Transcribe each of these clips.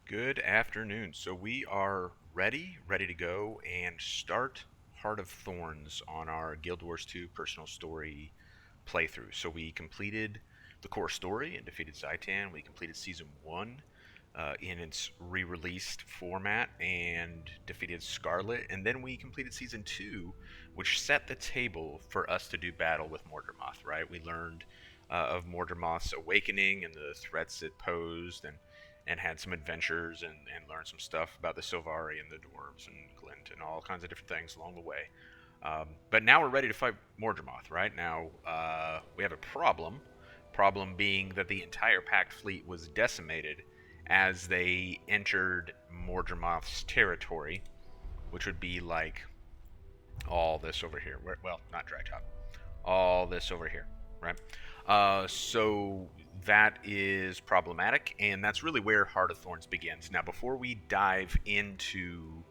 Good afternoon. So we are ready to go and start Heart of Thorns on our Guild Wars 2 personal story playthrough. So we completed the core story and defeated Zaitan. We completed Season 1 in its re-released format and defeated Scarlet. And then we completed Season 2, which set the table for us to do battle with Mordermoth, right? We learned of Mordermoth's awakening and the threats it posed, and had some adventures and learned some stuff about the Sylvari and the dwarves and Glint and all kinds of different things along the way. But now we're ready to fight Mordermoth. Right now, we have a problem. Problem being that the entire Pact fleet was decimated as they entered Mordermoth's territory, which would be like all this over here. Well, not Drytop. All this over here, right? So that is problematic, and that's really where Heart of Thorns begins. Now, before we dive into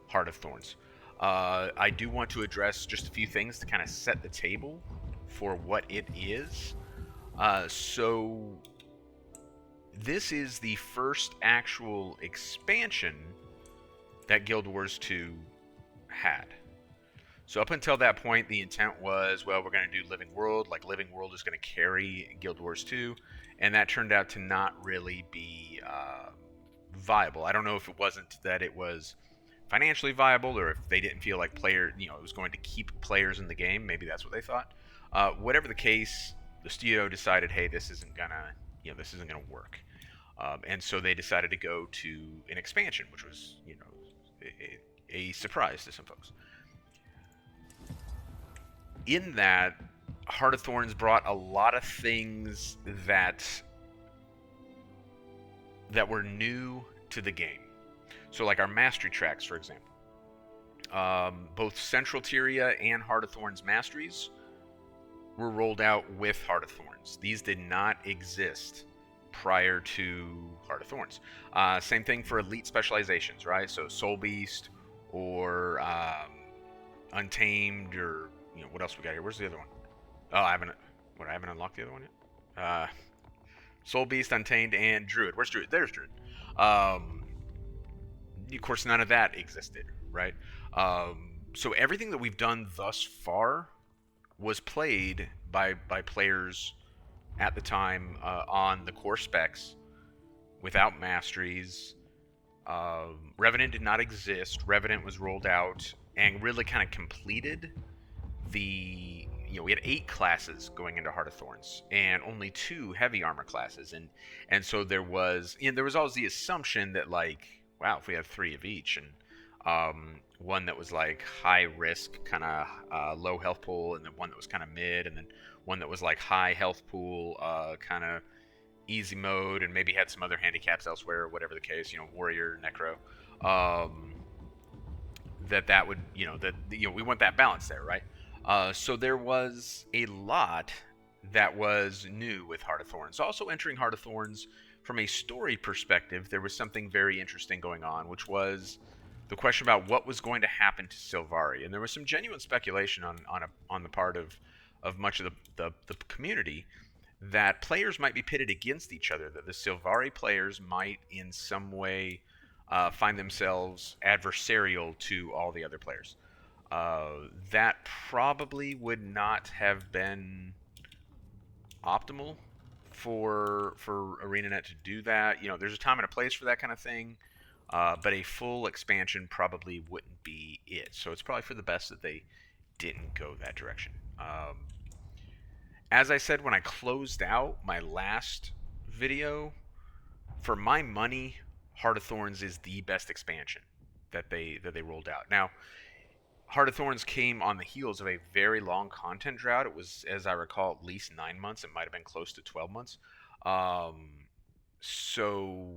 Heart of Thorns, I do want to address just a few things to kind of set the table for what it is. So, this is the first actual expansion that Guild Wars 2 had. So up until that point, the intent was, well, we're going to do Living World. Like, Living World is going to carry Guild Wars 2, and that turned out to not really be viable. I don't know if it wasn't that it was financially viable, or if they didn't feel like it was going to keep players in the game. Maybe that's what they thought. Whatever the case, the studio decided, hey, this isn't gonna work, and so they decided to go to an expansion, which was, a surprise to some folks. In that, Heart of Thorns brought a lot of things that were new to the game. So, like our mastery tracks, for example. Both Central Tyria and Heart of Thorns Masteries were rolled out with Heart of Thorns. These did not exist prior to Heart of Thorns. Same thing for elite specializations, right? So Soul Beast or Untamed, or what else we got here? Where's the other one? Oh, I haven't unlocked the other one yet. Soul Beast, Untamed, and Druid. Where's Druid? There's Druid. Of course, none of that existed, right? So everything that we've done thus far was played by players at the time on the core specs without masteries. Revenant did not exist. Revenant was rolled out and really kind of completed we had 8 classes going into Heart of Thorns and only 2 heavy armor classes, and so there was always the assumption that, like, wow, if we have 3 of each, and one that was like high risk, kind of low health pool, and then one that was kind of mid, and then one that was like high health pool, kind of easy mode, and maybe had some other handicaps elsewhere, or whatever the case, warrior, necro. That would, we want that balance there, right? So there was a lot that was new with Heart of Thorns. Also entering Heart of Thorns from a story perspective, there was something very interesting going on, which was the question about what was going to happen to Sylvari. And there was some genuine speculation on the part of much of the community that players might be pitted against each other, that the Sylvari players might in some way find themselves adversarial to all the other players. That probably would not have been optimal for ArenaNet to do that. There's a time and a place for that kind of thing, but a full expansion probably wouldn't be it. So it's probably for the best that they didn't go that direction. As I said when I closed out my last video, for my money, Heart of Thorns is the best expansion that they rolled out. Now, Heart of Thorns came on the heels of a very long content drought. It was, as I recall, at least 9 months. It might have been close to 12 months. So,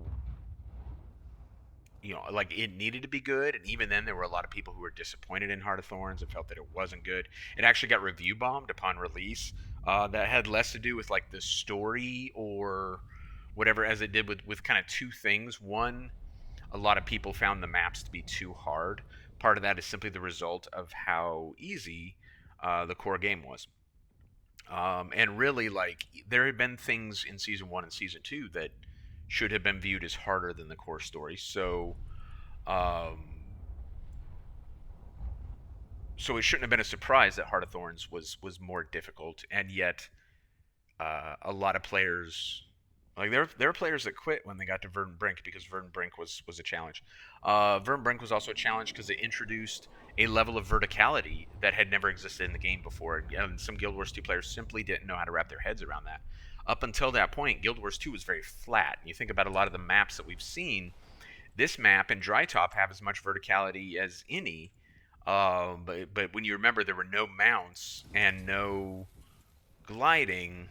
like, it needed to be good, and even then there were a lot of people who were disappointed in Heart of Thorns and felt that it wasn't good. It actually got review bombed upon release. That had less to do with, like, the story or whatever, as it did with kind of 2 things. One, a lot of people found the maps to be too hard. Part of that is simply the result of how easy the core game was. And really, like, there had been things in Season 1 and Season 2 that should have been viewed as harder than the core story. Um, so it shouldn't have been a surprise that Heart of Thorns was more difficult, and yet a lot of players, like there are players that quit when they got to Verdant Brink because Verdant Brink was a challenge. Verdant Brink was also a challenge because it introduced a level of verticality that had never existed in the game before, and some Guild Wars 2 players simply didn't know how to wrap their heads around that. Up until that point, Guild Wars 2 was very flat. And you think about a lot of the maps that we've seen. This map and Dry Top have as much verticality as any, but when you remember there were no mounts and no gliding,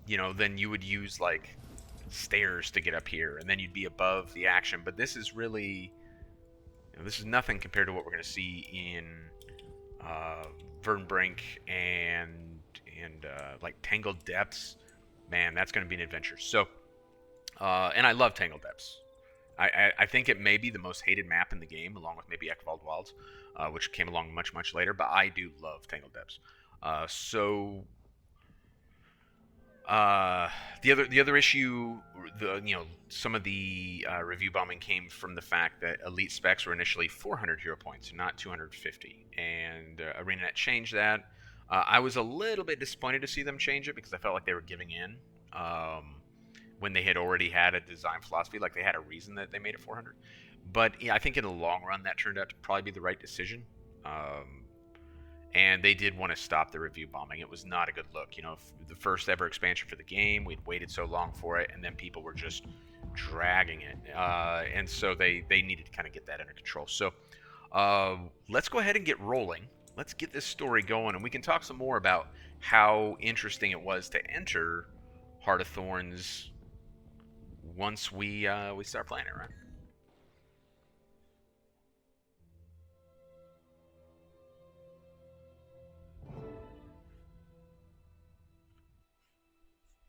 then you would use like stairs to get up here, and then you'd be above the action. But this is really, this is nothing compared to what we're going to see in Verdant Brink and like Tangled Depths. Man, that's going to be an adventure. So, and I love Tangled Depths. I think it may be the most hated map in the game, along with maybe Ekvald Wilds, which came along much later. But I do love Tangled Depths. So the other issue, some of the review bombing came from the fact that elite specs were initially 400 hero points, not 250, and ArenaNet changed that. I was a little bit disappointed to see them change it because I felt like they were giving in when they had already had a design philosophy, like they had a reason that they made it 400. But yeah, I think in the long run that turned out to probably be the right decision. And they did want to stop the review bombing. It was not a good look. The first ever expansion for the game, we'd waited so long for it, and then people were just dragging it. And so they needed to kind of get that under control. So let's go ahead and get rolling. Let's get this story going, and we can talk some more about how interesting it was to enter Heart of Thorns once we start playing it, right?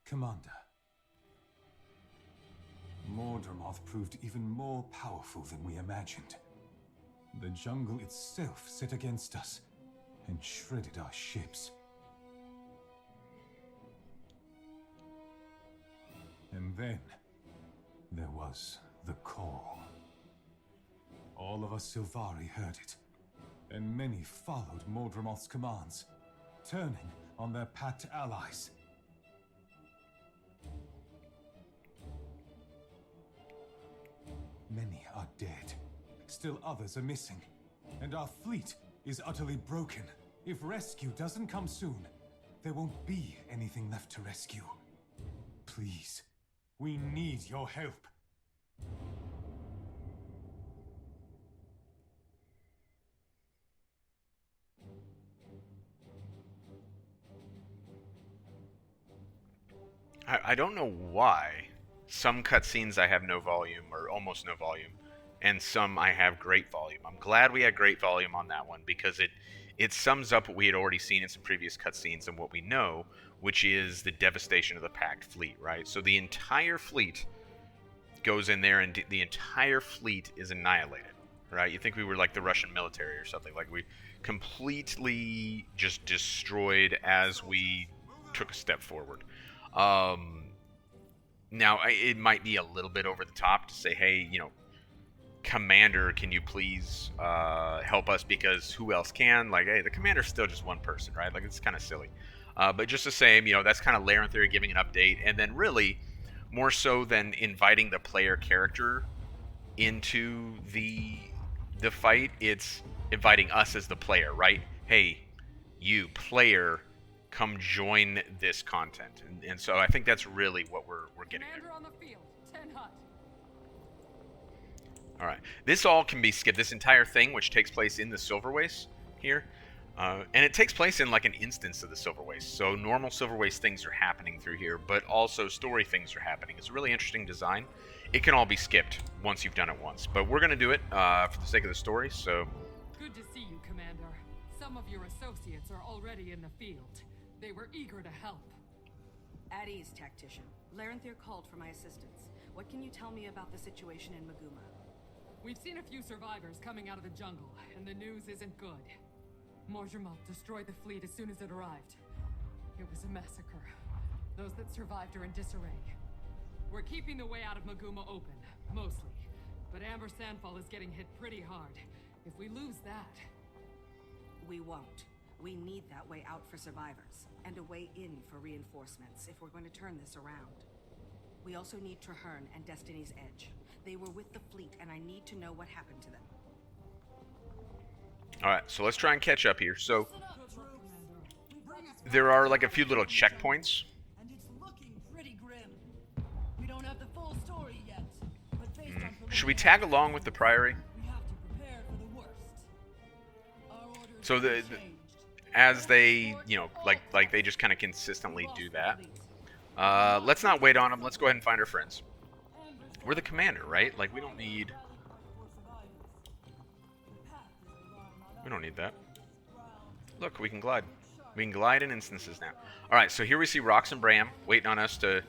Commander, Mordramoth proved even more powerful than we imagined. The jungle itself set against us and shredded our ships. And then there was the call. All of us Sylvari heard it, and many followed Mordramoth's commands, turning on their pact allies. Many are dead. Still others are missing. And our fleet is utterly broken. If rescue doesn't come soon, there won't be anything left to rescue. Please, we need your help. I don't know why. Some cutscenes I have no volume or almost no volume, and some I have great volume. I'm glad we had great volume on that one because it sums up what we had already seen in some previous cutscenes and what we know, which is the devastation of the Pact fleet, right? So the entire fleet goes in there and the entire fleet is annihilated, right? You think we were like the Russian military or something, like we completely just destroyed as we took a step forward. Now, it might be a little bit over the top to say, hey, Commander, can you please help us because who else can? Like, hey, the Commander's still just one person, right? Like, it's kind of silly. But just the same, that's kind of Lair in Theory giving an update. And then really, more so than inviting the player character into the fight, it's inviting us as the player, right? Hey, you, player, come join this content. And so I think that's really what we're getting there. On the field, 10 hut. All right. This all can be skipped. This entire thing, which takes place in the Silver Waste here, and it takes place in like an instance of the Silver Waste. So normal Silver Waste things are happening through here, but also story things are happening. It's a really interesting design. It can all be skipped once you've done it once, but we're going to do it for the sake of the story, so... Good to see you, Commander. Some of your associates are already in the field. They were eager to help. At ease, Tactician. Larenthir called for my assistance. What can you tell me about the situation in Maguma? We've seen a few survivors coming out of the jungle, and the news isn't good. Mordramoth destroyed the fleet as soon as it arrived. It was a massacre. Those that survived are in disarray. We're keeping the way out of Maguma open, mostly. But Amber Sandfall is getting hit pretty hard. If we lose that... We won't. We need that way out for survivors, and a way in for reinforcements if we're going to turn this around. We also need Traherne and Destiny's Edge. They were with the fleet, and I need to know what happened to them. Alright, so let's try and catch up here. So, there are like a few little checkpoints. And it's looking pretty grim. We don't have the full story yet, but based on Should we tag along with the Priory? we have to prepare for the worst. Our orders So have the changed. as they, you know, like they just kind of consistently do that. Let's not wait on them. Let's go ahead and find our friends. We're the commander, right? Like, we don't need that. Look, we can glide. We can glide in instances now. All right, so here we see Rox and Bram waiting on us to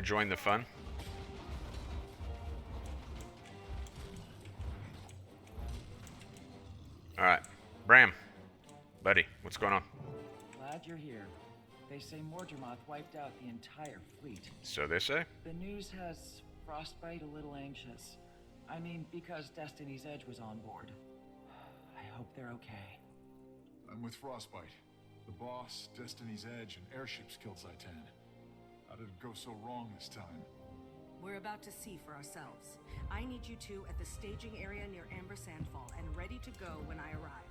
join the fun. All right, Bram, buddy, what's going on? Glad you're here. They say Morgermoth wiped out the entire fleet. So they say. The news has Frostbite a little anxious. I mean, because Destiny's Edge was on board. I hope they're okay. I'm with Frostbite. The boss, Destiny's Edge, and airships killed Zaitan. How did it go so wrong this time? We're about to see for ourselves. I need you two at the staging area near Amber Sandfall and ready to go when I arrive.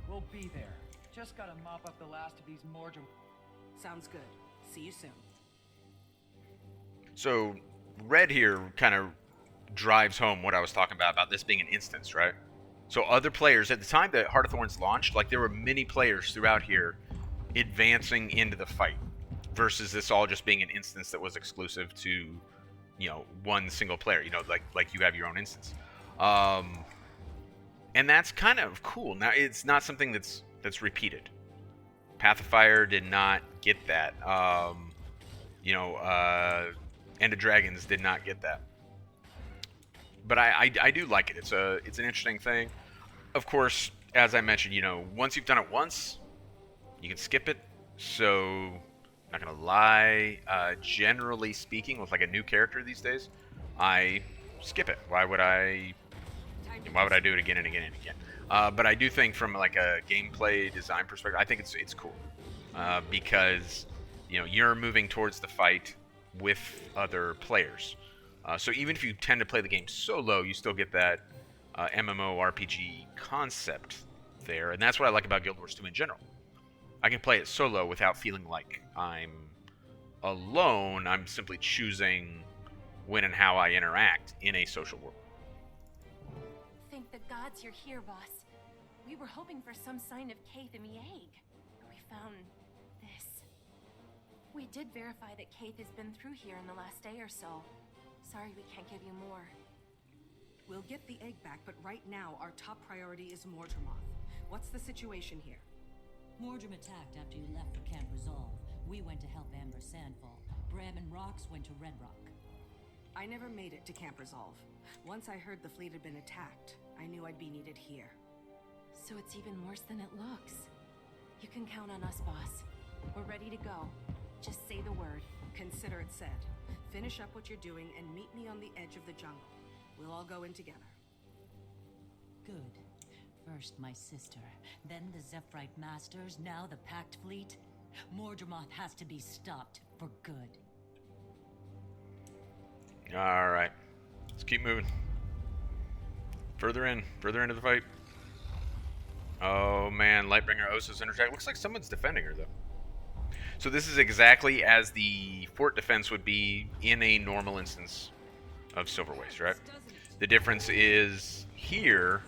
We'll be there. Just gotta mop up the last of these Morger... Sounds good. See you soon. So Red here kind of drives home what I was talking about this being an instance, right? So other players, at the time that Heart of Thorns launched, like there were many players throughout here advancing into the fight versus this all just being an instance that was exclusive to, you know, one single player, you know, like you have your own instance. And that's kind of cool. Now, it's not something that's repeated. Path of Fire did not get that. End of Dragons did not get that. But I do like it. It's an interesting thing. Of course, as I mentioned, you know, once you've done it once, you can skip it. So, not gonna lie. Generally speaking, with like a new character these days, I skip it. Why would I do it again and again and again? But I do think from like a gameplay design perspective, I think it's cool because you know you're moving towards the fight with other players. So even if you tend to play the game solo, you still get that MMORPG concept there, and that's what I like about Guild Wars 2 in general. I can play it solo without feeling like I'm alone. I'm simply choosing when and how I interact in a social world. Thank the gods you're here, boss. We were hoping for some sign of Kaith and Mieg. We found this. We did verify that Kaith has been through here in the last day or so. Sorry we can't give you more. We'll get the egg back, but right now our top priority is Morgermoth. What's the situation here? Mordrum attacked after you left for Camp Resolve. We went to help Amber Sandfall. Bram and Rox went to Red Rock. I never made it to Camp Resolve. Once I heard the fleet had been attacked, I knew I'd be needed here. So it's even worse than it looks. You can count on us, boss. We're ready to go. Just say the word. Consider it said. Finish up what you're doing and meet me on the edge of the jungle. We'll all go in together. Good. First my sister, then the Zephyrite Masters, now the Pact Fleet. Morgermoth has to be stopped for good. Alright. Let's keep moving. Further into the fight. Oh man, Lightbringer Osa's interact. Looks like someone's defending her though. So this is exactly as the fort defense would be in a normal instance of Silver Waste, right? The difference is here,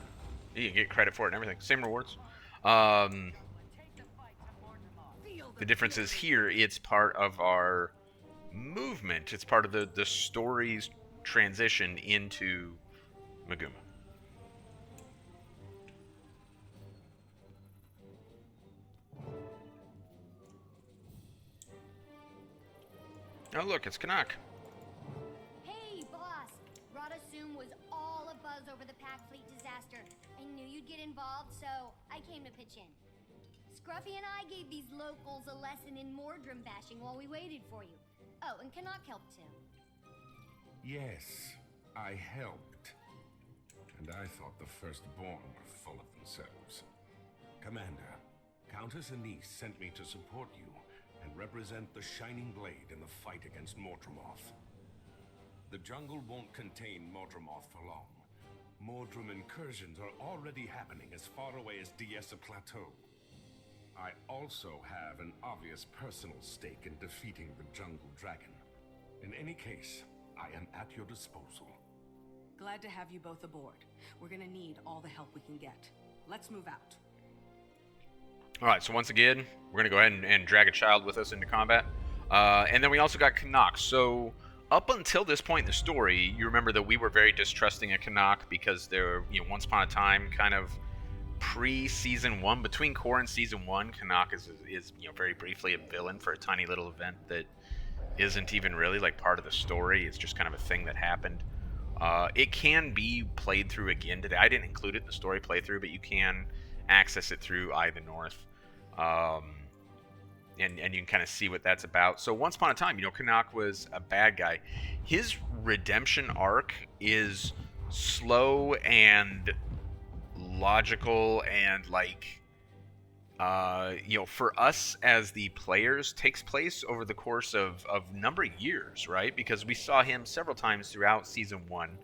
you can get credit for it and everything. Same rewards. The difference is here, it's part of our movement. It's part of the story's transition into Maguma. Oh look, it's Kanak. Hey, boss! Radasum was all abuzz over the Pack Fleet disaster. I knew you'd get involved, so I came to pitch in. Scruffy and I gave these locals a lesson in Mordrum bashing while we waited for you. Oh, and Canuck helped too. Yes, I helped. And I thought the Firstborn were full of themselves. Commander, Countess Anise sent me to support you and represent the Shining Blade in the fight against Mordremoth. The jungle won't contain Mordremoth for long. Mordrum incursions are already happening as far away as Diessa Plateau. I also have an obvious personal stake in defeating the jungle dragon. In any case, I am at your disposal. Glad to have you both aboard. We're gonna need all the help we can get. Let's move out. Alright, so once again, we're going to go ahead and drag a child with us into combat. And then we also got Canuck. So, up until this point in the story, you remember that we were very distrusting of Canuck because they're, once upon a time, kind of pre-Season 1, between Core and Season 1, Canuck is very briefly a villain for a tiny little event that isn't even really, like, part of the story. It's just kind of a thing that happened. It can be played through again today. I didn't include it in the story playthrough, but you can access it through Eye of the North. And you can kind of see what that's about. So once upon a time, Canuck was a bad guy. His redemption arc is slow and logical and for us as the players, takes place over the course of a number of years, right? Because we saw him several times throughout Season 1.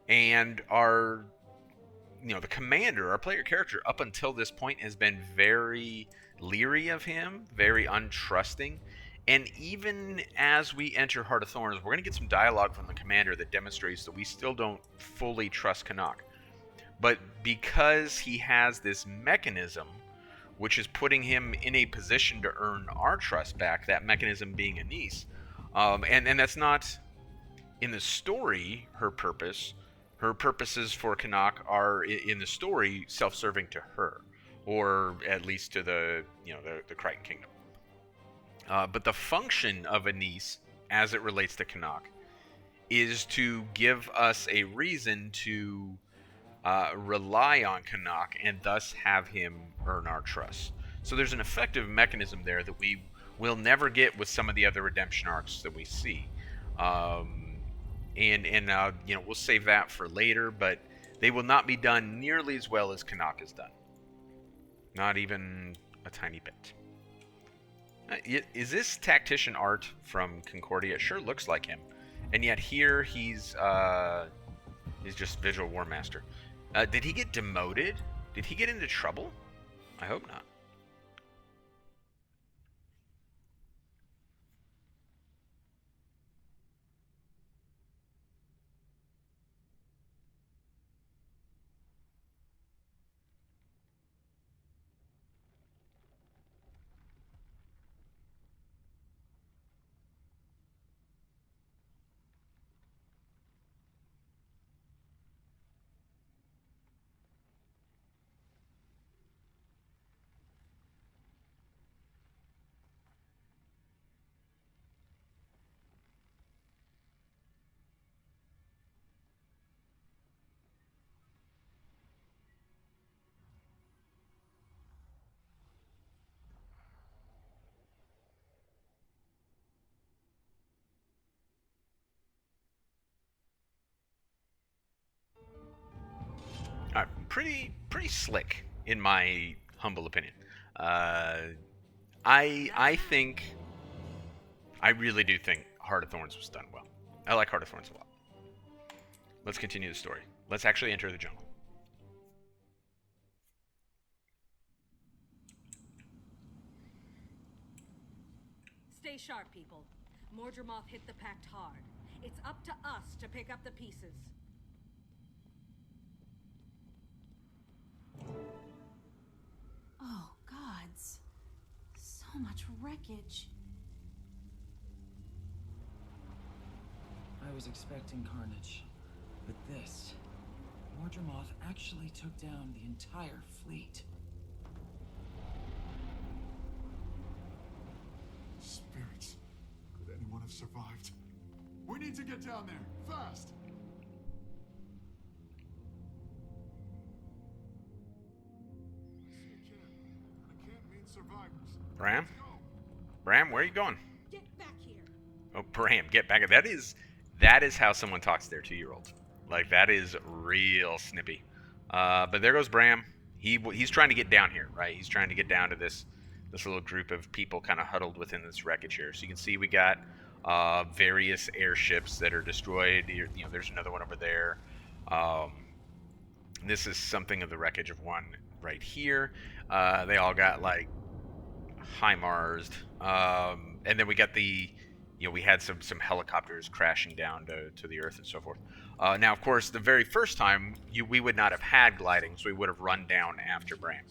And the commander, our player character, up until this point has been very leery of him, very untrusting. And even as we enter Heart of Thorns, we're going to get some dialogue from the commander that demonstrates that we still don't fully trust Canuck. But because he has this mechanism, which is putting him in a position to earn our trust back, that mechanism being Anise, and that's not, in the story, her purpose. Her purposes for Canuck are, in the story, self-serving to her, or at least to the Crichton Kingdom. But the function of Anise, as it relates to Canuck, is to give us a reason to rely on Canuck and thus have him earn our trust. So there's an effective mechanism there that we will never get with some of the other redemption arcs that we see. We'll save that for later, but they will not be done nearly as well as Canuck is done. Not even a tiny bit. Is this tactician art from Concordia? It sure looks like him. And yet here he's just Visual War Master. Did he get demoted? Did he get into trouble? I hope not. Pretty slick, in my humble opinion. I really do think Heart of Thorns was done well. I like Heart of Thorns a lot. Let's continue the story. Let's actually enter the jungle. Stay sharp, people. Mordremoth hit the pact hard. It's up to us to pick up the pieces. Oh, gods. So much wreckage. I was expecting carnage, but this... Mordremoth actually took down the entire fleet. Spirits. Could anyone have survived? We need to get down there, fast! I see a camp. And a camp means survivors. Bram? Bram, where are you going? Get back here. Oh, Bram, get back. That is how someone talks to their 2-year-old. Like, that is real snippy. But there goes Bram. He's trying to get down here, right? He's trying to get down to this little group of people kind of huddled within this wreckage here. So you can see we got various airships that are destroyed. There's another one over there. This is something of the wreckage of one right here. They all got like HIMARS'd. And then we got we had some helicopters crashing down to the earth and so forth. Now, of course, the very first time we would not have had gliding, so we would have run down after Bram.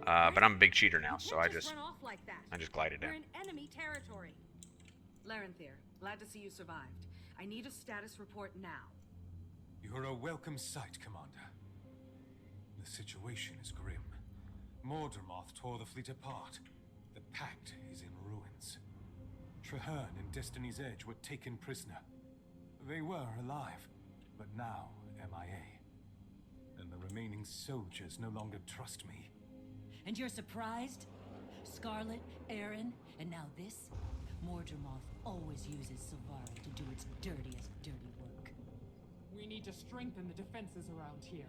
But I'm a big cheater now, so I just run off like that. I just glided down. We're in enemy territory. Larenthir, glad to see you survived. I need a status report now. You're a welcome sight, Commander. The situation is grim. Mordramoth tore the fleet apart. The Pact is in ruins. Traherne and Destiny's Edge were taken prisoner. They were alive, but now MIA. And the remaining soldiers no longer trust me. And you're surprised? Scarlet, Aaron, and now this? Mordramoth always uses Silvari to do its dirtiest dirty work. We need to strengthen the defenses around here.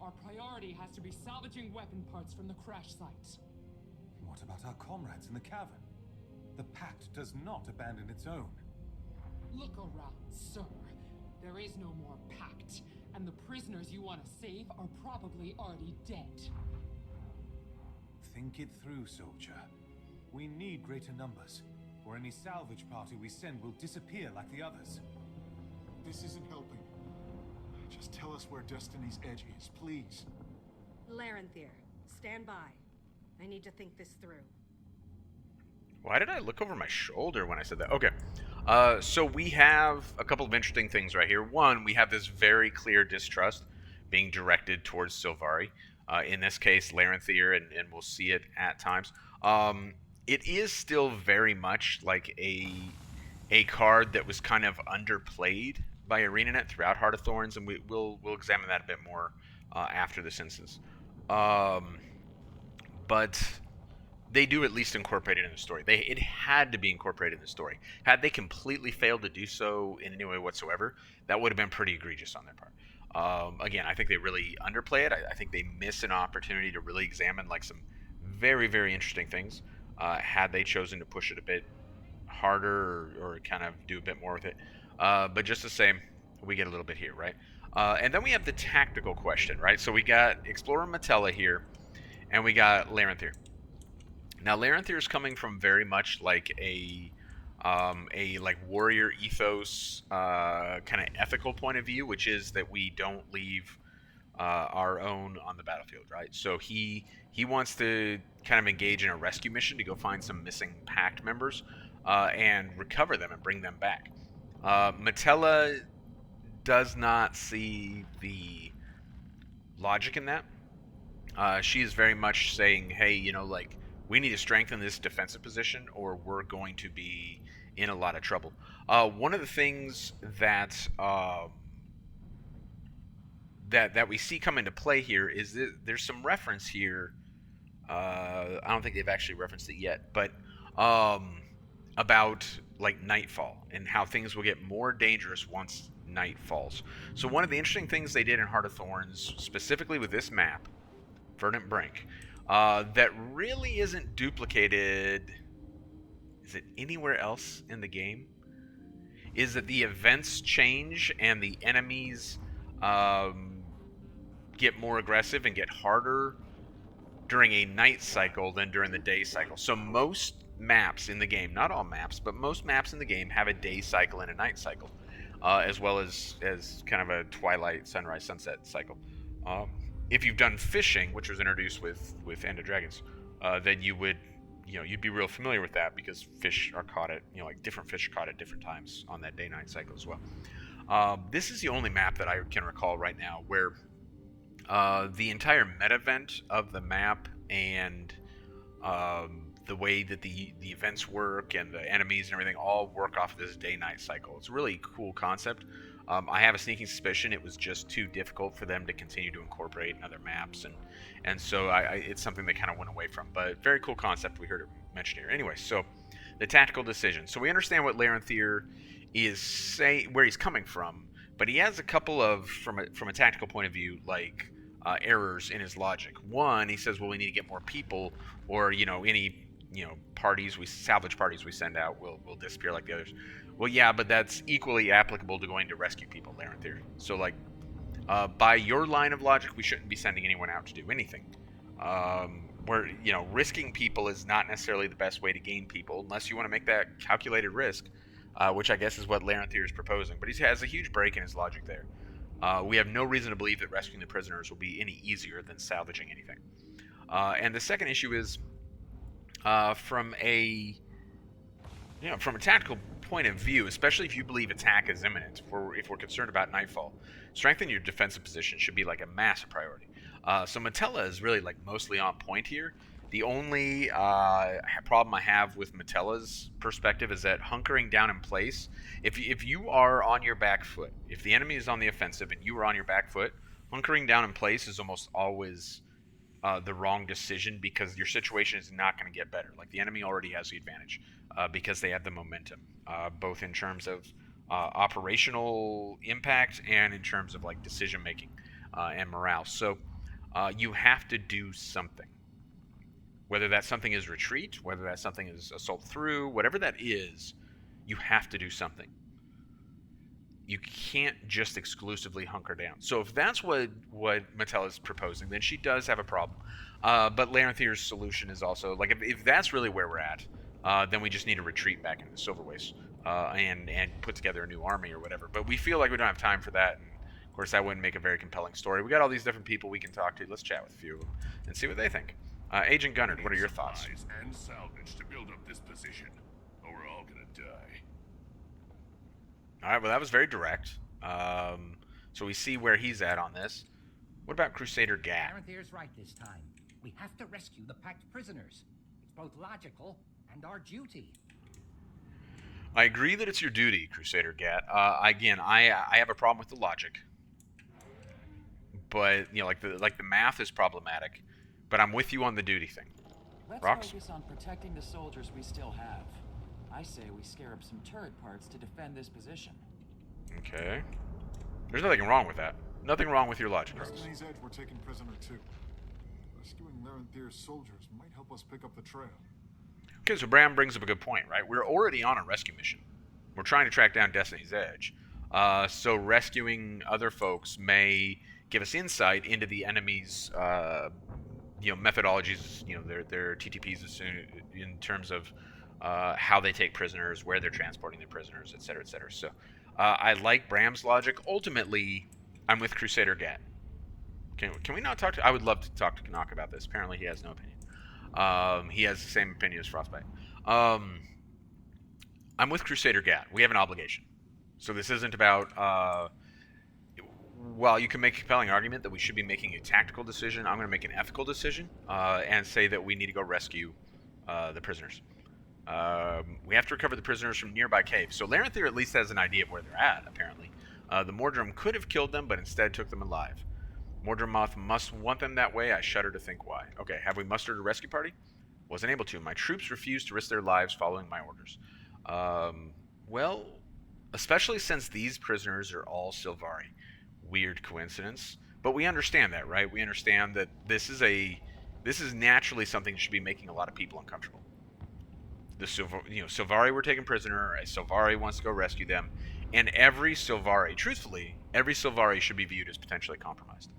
Our priority has to be salvaging weapon parts from the crash site. What about our comrades in the cavern? The Pact does not abandon its own. Look around, sir. There is no more pact, and the prisoners you want to save are probably already dead. Think it through, soldier. We need greater numbers, or any salvage party we send will disappear like the others. This isn't helping. Just tell us where Destiny's Edge is, please. Larenthir, stand by. I need to think this through. Why did I look over my shoulder when I said that? Okay. So we have a couple of interesting things right here. One, we have this very clear distrust being directed towards Silvari. In this case, Larenthir, and we'll see it at times. It is still very much like a card that was kind of underplayed by ArenaNet throughout Heart of Thorns, and we'll examine that a bit more after this instance. But they do at least incorporate it in the story. It had to be incorporated in the story. Had they completely failed to do so in any way whatsoever, that would have been pretty egregious on their part. Again, I think they really underplay it. I think they miss an opportunity to really examine like some very, very interesting things had they chosen to push it a bit harder or kind of do a bit more with it. But just the same, we get a little bit here, right? And then we have the tactical question, right? So we got Explorer Metella here, and we got Larenthir. Now, Larenthir is coming from very much like a like warrior ethos kind of ethical point of view, which is that we don't leave our own on the battlefield, right? So he wants to kind of engage in a rescue mission to go find some missing Pact members and recover them and bring them back. Metella does not see the logic in that. She is very much saying, hey, like, we need to strengthen this defensive position or we're going to be in a lot of trouble. One of the things that that we see come into play here is that there's some reference here. I don't think they've actually referenced it yet, but about like nightfall and how things will get more dangerous once night falls. So one of the interesting things they did in Heart of Thorns, specifically with this map, Verdant Brink, that really isn't duplicated, is it anywhere else in the game, is that the events change and the enemies get more aggressive and get harder during a night cycle than during the day cycle. So most maps in the game, not all maps, but most maps in the game have a day cycle and a night cycle, as well as kind of a twilight, sunrise, sunset cycle. If you've done fishing, which was introduced with End of Dragons, then you would, you'd be real familiar with that because fish are caught at, like different fish are caught at different times on that day-night cycle as well. This is the only map that I can recall right now where the entire meta event of the map and the way that the events work and the enemies and everything all work off of this day-night cycle. It's a really cool concept. I have a sneaking suspicion it was just too difficult for them to continue to incorporate in other maps, and so it's something they kind of went away from. But very cool concept we heard it mentioned here. Anyway, so the tactical decision. So we understand what Larenthir is saying, where he's coming from, but he has a couple of, from a tactical point of view, like errors in his logic. One, he says, well, we need to get more people, or any salvage parties we send out will disappear like the others. Well, yeah, but that's equally applicable to going to rescue people, Larenthir. So like, by your line of logic, we shouldn't be sending anyone out to do anything. Where risking people is not necessarily the best way to gain people, unless you want to make that calculated risk, which I guess is what Larenthir is proposing. But he has a huge break in his logic there. We have no reason to believe that rescuing the prisoners will be any easier than salvaging anything. And the second issue is from a tactical point of view, especially if you believe attack is imminent, if we're concerned about nightfall, strengthening your defensive position should be like a massive priority. So Metella is really like mostly on point here. The only problem I have with Metella's perspective is that hunkering down in place, if you are on your back foot, if the enemy is on the offensive and you are on your back foot, hunkering down in place is almost always the wrong decision, because your situation is not going to get better. Like, the enemy already has the advantage because they have the momentum, both in terms of operational impact and in terms of like decision making and morale. So you have to do something. Whether that something is retreat, whether that something is assault through, whatever that is, you have to do something. You can't just exclusively hunker down. So if that's what Metella is proposing, then she does have a problem. But Larenthir's solution is also, like, if that's really where we're at, then we just need to retreat back into the Silverwaste and put together a new army or whatever. But we feel like we don't have time for that. And of course, that wouldn't make a very compelling story. We got all these different people we can talk to. Let's chat with a few of them and see what they think. Agent Gunnard, what are your thoughts? And salvage to build up this position, or we're all gonna die. All right, well, that was very direct. So we see where he's at on this. What about Crusader Gat? Larenthir's right this time. We have to rescue the packed prisoners. It's both logical and our duty. I agree that it's your duty, Crusader Gat. Again, I have a problem with the logic, but like the math is problematic. But I'm with you on the duty thing. Let's Rox? focus on protecting the soldiers we still have. I say we scare up some turret parts to defend this position. Okay. There's nothing wrong with that. Nothing wrong with your logic, Rox. Destiny's Edge we're taking prisoner too. Rescuing Larenthir's soldiers might help us pick up the trail. Okay, so Bram brings up a good point, right? We're already on a rescue mission. We're trying to track down Destiny's Edge. So rescuing other folks may give us insight into the enemy's methodologies, their TTPs in terms of how they take prisoners, where they're transporting their prisoners, et cetera, et cetera. So I like Bram's logic. Ultimately, I'm with Crusader Gat. Can we not talk to... I would love to talk to Canuck about this. Apparently, he has no opinion. He has the same opinion as Frostbite. I'm with Crusader Gat. We have an obligation. So this isn't about... while you can make a compelling argument that we should be making a tactical decision, I'm going to make an ethical decision and say that we need to go rescue the prisoners. We have to recover the prisoners from nearby caves. So Larenthir at least has an idea of where they're at, apparently. The Mordrum could have killed them, but instead took them alive. Mordremoth must want them that way. I shudder to think why. Okay, have we mustered a rescue party? Wasn't able to. My troops refused to risk their lives following my orders. Well, especially since these prisoners are all Sylvari. Weird coincidence, but we understand that, right? We understand that this is naturally something that should be making a lot of people uncomfortable. The Sylvari were taken prisoner. A Sylvari wants to go rescue them, and every Sylvari, truthfully, every Sylvari should be viewed as potentially compromised,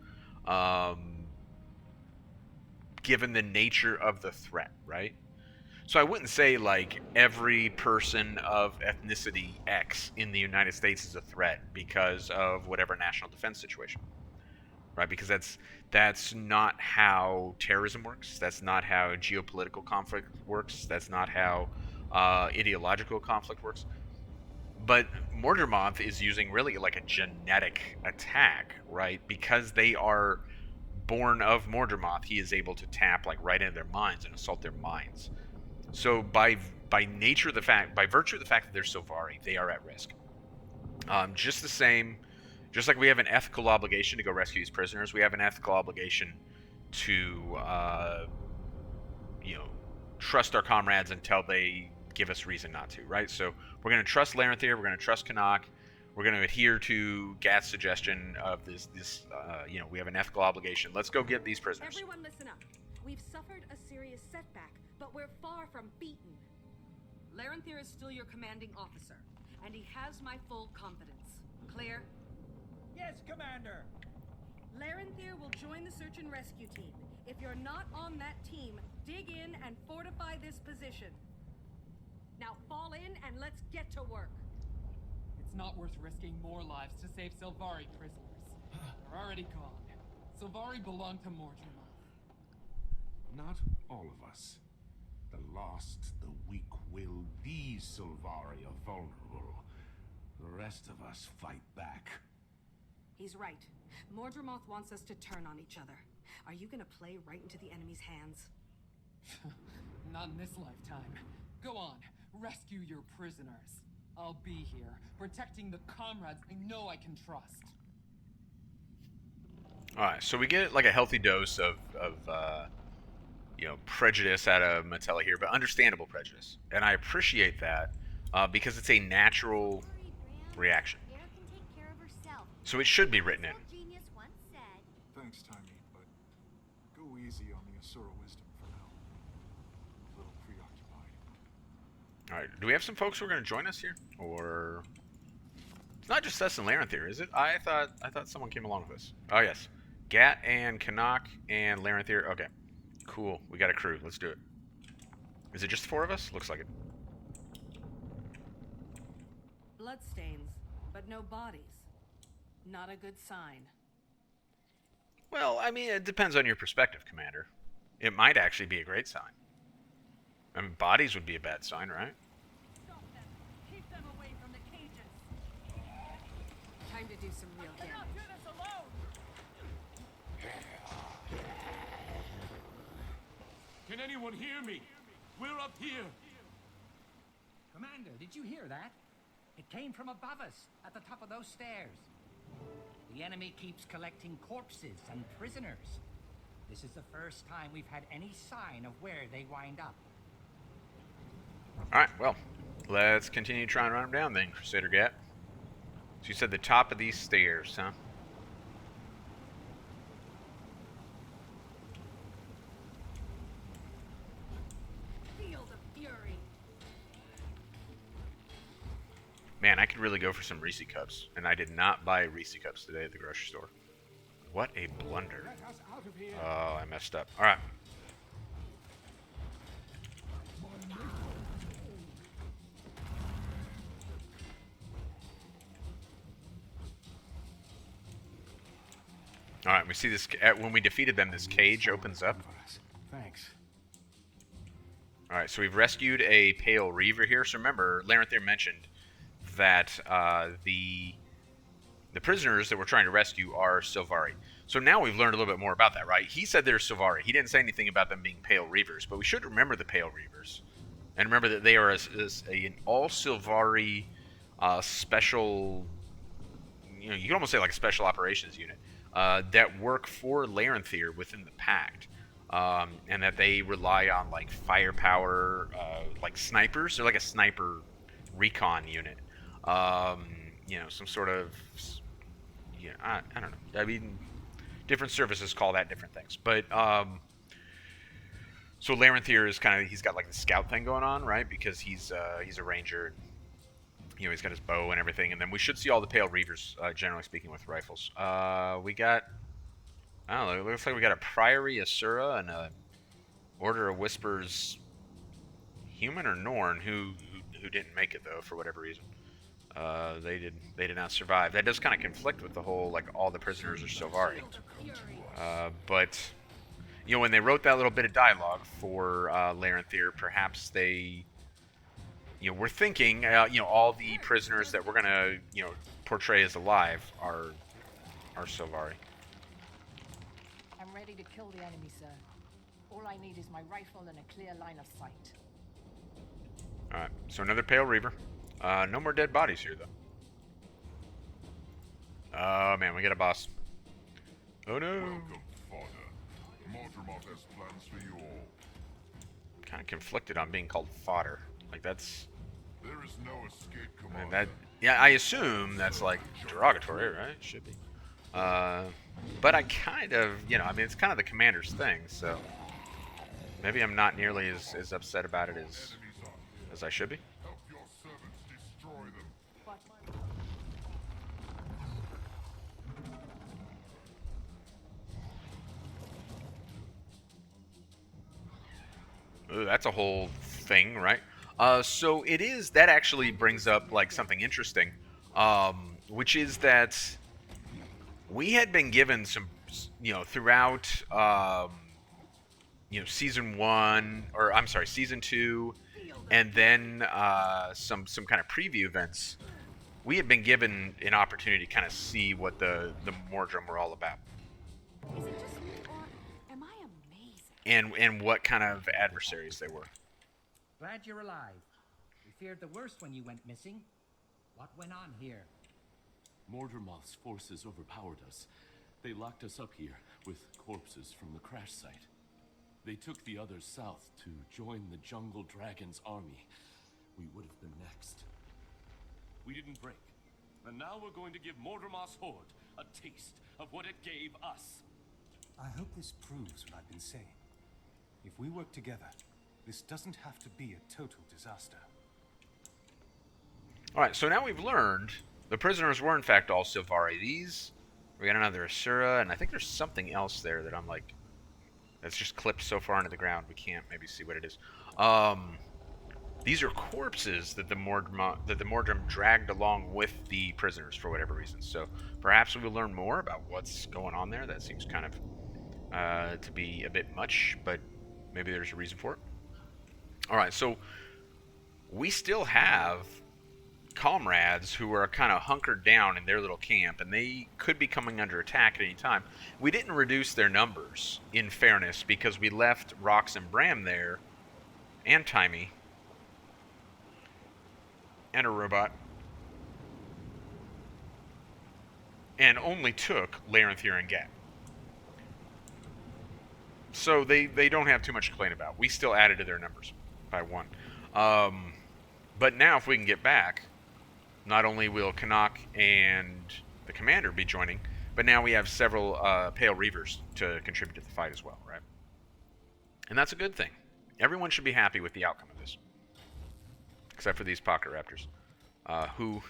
given the nature of the threat, right? So I wouldn't say like every person of ethnicity X in the United States is a threat because of whatever national defense situation, right? Because that's not how terrorism works. That's not how geopolitical conflict works. That's not how ideological conflict works. But Mordremoth is using really like a genetic attack, right? Because they are born of Mordremoth, he is able to tap like right into their minds and assault their minds. So by virtue of the fact that they're Sylvari, they are at risk. Just like we have an ethical obligation to go rescue these prisoners, we have an ethical obligation to, trust our comrades until they give us reason not to, right? So we're going to trust Larenthier, we're going to trust Canuck, we're going to adhere to Gat's suggestion of this, you know, we have an ethical obligation. Let's go get these prisoners. Everyone listen up. We've suffered a serious setback, but we're far from beaten. Larenthier is still your commanding officer, and he has my full confidence. Clear? Yes, Commander. Larenthier will join the search and rescue team. If you're not on that team, dig in and fortify this position. Now fall in and let's get to work. It's not worth risking more lives to save Sylvari prisoners. They're already gone. Sylvari belong to Mordremoth. Not all of us. The lost, the weak-willed, these Sylvari are vulnerable. The rest of us fight back. He's right. Mordremoth wants us to turn on each other. Are you gonna play right into the enemy's hands? Not in this lifetime. Go on, rescue your prisoners. I'll be here, protecting the comrades I know I can trust. Alright, so we get like a healthy dose of you know, prejudice out of Matella here, but understandable prejudice. And I appreciate that because it's a natural reaction. So it should be written in. Thanks, Tiny, but go easy on the Asura wisdom for now. A little preoccupied. Alright, do we have some folks who are going to join us here? Or... It's not just us and Larenthier, is it? I thought someone came along with us. Oh, yes. Gat and Canuck and Larenthier. Okay. Cool. We got a crew. Let's do it. Is it just 4 of us? Looks like it. Bloodstains, but no bodies. Not a good sign. Well, I mean, it depends on your perspective, Commander. It might actually be a great sign. I mean, bodies would be a bad sign, right? Stop them. Keep them away from the cages. Time to do some real I cannot damage. do this alone. Can anyone hear me? We're up here. Commander, did you hear that? It came from above us, at the top of those stairs. The enemy keeps collecting corpses and prisoners. This is the first time we've had any sign of where they wind up. Alright, well, let's continue trying to run them down then, Crusader Gat. So you said the top of these stairs, huh? Feel the fury. Man, I could really go for some Reese cups, and I did not buy Reese cups today at the grocery store. What a blunder. Let us out of here. Oh, I messed up. Alright. Alright, we see this, when we defeated them, this cage opens up. Thanks. Alright, so we've rescued a Pale Reaver here. So remember, Larenthier mentioned that the prisoners that we're trying to rescue are Sylvari. So now we've learned a little bit more about that, right? He said they're Sylvari. He didn't say anything about them being Pale Reavers, but we should remember the Pale Reavers. And remember that they are an all-Sylvari special, you know, you can almost say like a special operations unit that work for Larenthier within the Pact. And that they rely on like firepower, like snipers. They're like a sniper recon unit. You know, some sort of, yeah, I don't know. I mean, different services call that different things. But so Larenthier is kind of, he's got like the scout thing going on, right? Because he's a ranger. You know, he's got his bow and everything. And then we should see all the Pale Reavers, generally speaking, with rifles. We got, I don't know, it looks like we got a Priory Asura and a Order of Whispers human or Norn who didn't make it though for whatever reason. They did not survive. That does kind of conflict with the whole like all the prisoners are Sylvari. But you know, when they wrote that little bit of dialogue for Larenthier, perhaps they, you know, were thinking you know, all the prisoners that we're gonna, you know, portray as alive are Sylvari. I'm ready to kill the enemy, sir. All I need is my rifle and a clear line of sight. Alright, so another Pale Reaver. No more dead bodies here, though. Oh, man, we got a boss. Oh, no. Welcome, Father. Mordremoth has plans for you all. Kind of conflicted on being called fodder. Like that's. There is no escape, I mean, Commander. yeah, I assume that's like derogatory, right? Should be. But I kind of, you know, I mean, it's kind of the commander's thing, so maybe I'm not nearly as upset about it as I should be. Help your servants destroy them. Ooh, that's a whole thing, right? So it is, that actually brings up like something interesting, which is that we had been given some, you know, throughout, you know, season 1, or I'm sorry, season 2, and then some kind of preview events. We had been given an opportunity to kind of see what the Mordrum were all about. Is it just me, or am I amazing? And what kind of adversaries they were. Glad you're alive. We feared the worst when you went missing. What went on here? Mordremoth's forces overpowered us. They locked us up here with corpses from the crash site. They took the others south to join the Jungle Dragon's army. We would have been next. We didn't break. And now we're going to give Mordremoth's horde a taste of what it gave us. I hope this proves what I've been saying. If we work together, this doesn't have to be a total disaster. Alright, so now we've learned the prisoners were in fact all Silvari. These, we got another Asura, and I think there's something else there that I'm like, that's just clipped so far into the ground we can't maybe see what it is. These are corpses that the Mordrum dragged along with the prisoners for whatever reason. So perhaps we will learn more about what's going on there. That seems kind of to be a bit much, but maybe there's a reason for it. Alright, so we still have comrades who are kind of hunkered down in their little camp, and they could be coming under attack at any time. We didn't reduce their numbers, in fairness, because we left Rox and Bram there, and Timey, and a robot, and only took Larenthir and Gat. So they don't have too much to complain about. We still added to their numbers by 1. But now if we can get back, not only will Canuck and the commander be joining, but now we have several Pale Reavers to contribute to the fight as well, right? And that's a good thing. Everyone should be happy with the outcome of this. Except for these Pocket Raptors. Who,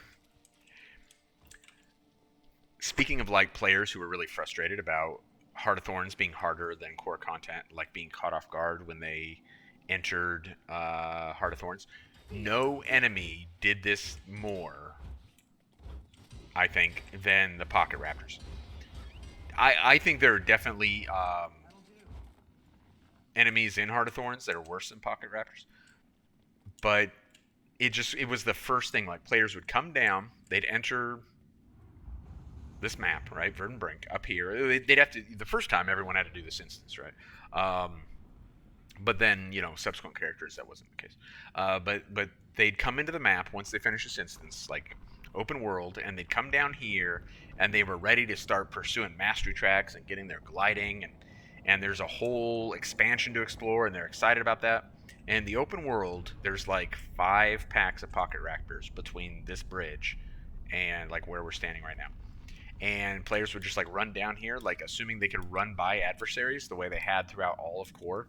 speaking of like players who were really frustrated about Heart of Thorns being harder than core content, like being caught off guard when they entered Heart of Thorns, no enemy did this more, I think, than the Pocket Raptors. I think there are definitely enemies in Heart of Thorns that are worse than Pocket Raptors, but it was the first thing. Like, players would come down, they'd enter this map, right, Verdant Brink, up here. They'd have to, the first time everyone had to do this instance, right? But then, you know, subsequent characters, that wasn't the case. But they'd come into the map once they finished this instance, like open world, and they'd come down here, and they were ready to start pursuing mastery tracks and getting their gliding, and there's a whole expansion to explore, and they're excited about that. And the open world, there's like 5 packs of Pocket Raptors between this bridge and like where we're standing right now. And players would just like run down here, like assuming they could run by adversaries the way they had throughout all of core.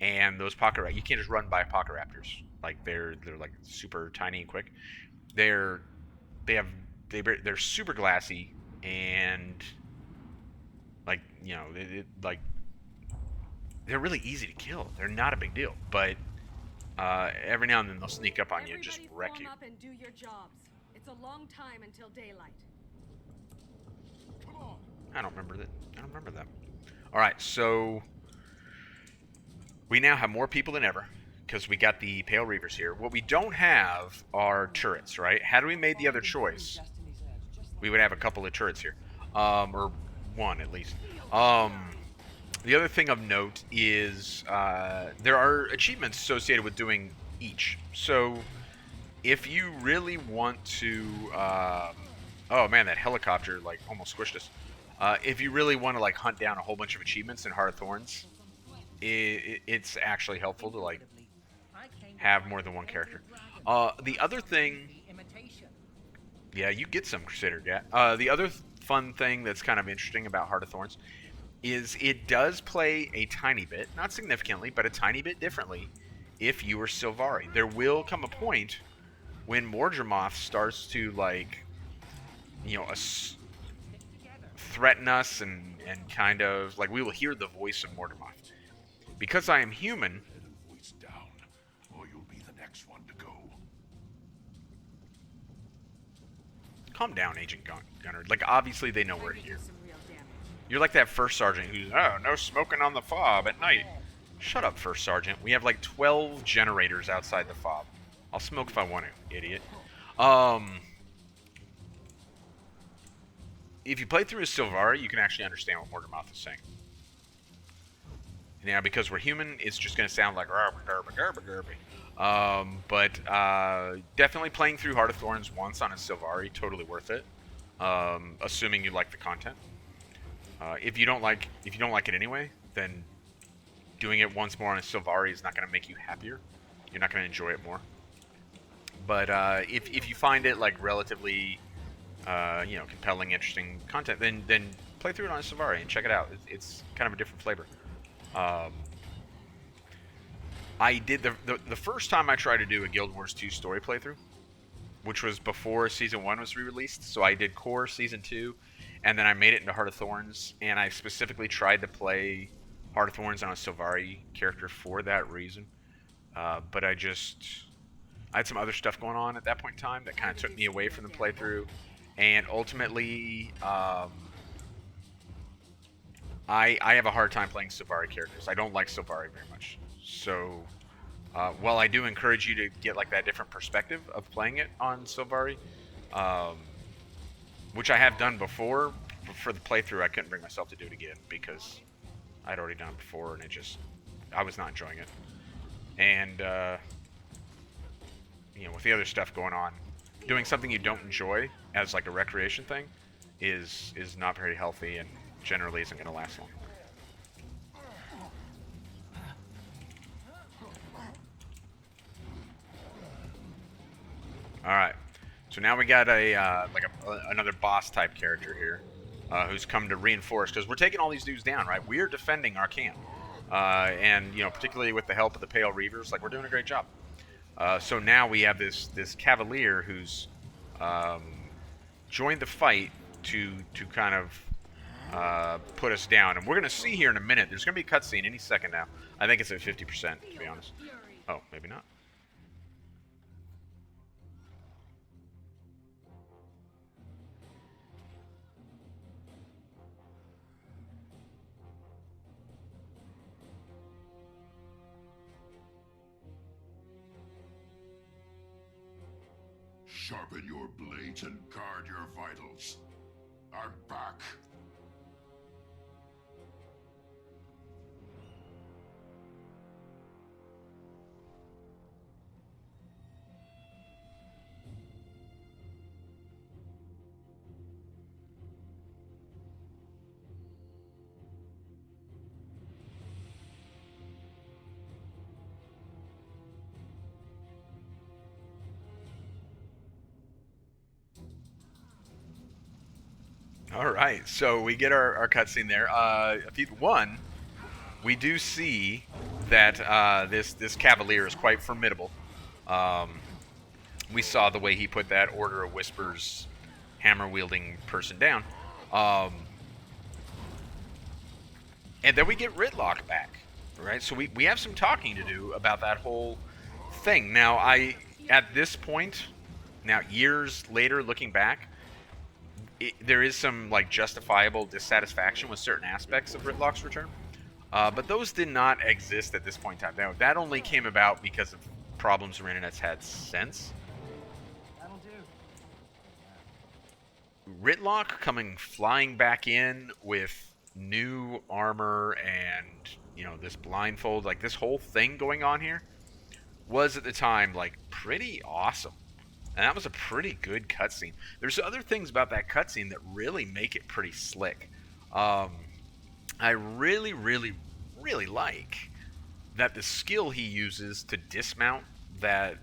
And those you can't just run by Pocket Raptors. Like they're like super tiny and quick. They're super glassy, and like, you know, like they're really easy to kill. They're not a big deal, but every now and then they'll sneak up on you and just wreck you. Up and do your jobs. It's a long time until daylight. Come on. I don't remember that. All right, so we now have more people than ever because we got the Pale Reavers here. What we don't have are turrets, right? Had we made the other choice, we would have a couple of turrets here, or one at least. The other thing of note is there are achievements associated with doing each. So if you really want to, oh man, that helicopter like almost squished us. If you really want to like hunt down a whole bunch of achievements in Heart of Thorns, it's actually helpful to like have more than one character. The other thing, yeah, you get some Crusader. Yeah. The other fun thing that's kind of interesting about Heart of Thorns is it does play a tiny bit, not significantly, but a tiny bit differently if you are Sylvari. There will come a point when Mordremoth starts to, like, you know, threaten us and kind of, like, we will hear the voice of Mordremoth. Because I am human... Voice down, or you'll be the next one to go. Calm down, Agent Gunner. Like, obviously they know we're here. You're like that first sergeant who's, oh, no smoking on the fob at night. Shut up, first sergeant. We have like 12 generators outside the fob. I'll smoke if I want to, idiot. If you play through as Sylvari, you can actually understand what Mordremoth is saying. Now, because we're human, it's just going to sound like but definitely playing through Heart of Thorns once on a Sylvari, totally worth it. Assuming you like the content. If you don't like it anyway, then doing it once more on a Sylvari is not going to make you happier. You're not going to enjoy it more. But if you find it like relatively, compelling, interesting content, then play through it on a Sylvari and check it out. It's kind of a different flavor. I did the first time I tried to do a Guild Wars 2 story playthrough, which was before Season 1 was re-released. So I did Core Season 2, and then I made it into Heart of Thorns, and I specifically tried to play Heart of Thorns on a Sylvari character for that reason. But I had some other stuff going on at that point in time that kind of took me away from the playthrough, and ultimately, I have a hard time playing Sylvari characters. I don't like Sylvari very much. So, while I do encourage you to get like that different perspective of playing it on Sylvari, which I have done before, for the playthrough I couldn't bring myself to do it again because I'd already done it before and I was not enjoying it. And, with the other stuff going on, doing something you don't enjoy as like a recreation thing is not very healthy and generally isn't going to last long. All right, so now we got another boss type character here, who's come to reinforce, because we're taking all these dudes down, right? We're defending our camp, and particularly with the help of the Pale Reavers, like, we're doing a great job. So now we have this Cavalier who's joined the fight to kind of put us down, and we're gonna see here in a minute. There's gonna be a cutscene any second now. I think it's at 50%, to be honest. Oh, maybe not. Sharpen your blades and guard your vitals. I'm back. All right, so we get our cutscene there. One, we do see that this Cavalier is quite formidable. We saw the way he put that Order of Whispers hammer-wielding person down. And then we get Ridlock back, right? So we have some talking to do about that whole thing. Now, at this point, now years later, looking back, there is some like justifiable dissatisfaction with certain aspects of Ridlock's return, but those did not exist at this point in time. Now, that only came about because of problems Renanet's had since. That'll do. Ridlock coming flying back in with new armor and this blindfold, like this whole thing going on here, was at the time like pretty awesome. And that was a pretty good cutscene. There's other things about that cutscene that really make it pretty slick. I really, really, really like that the skill he uses to dismount that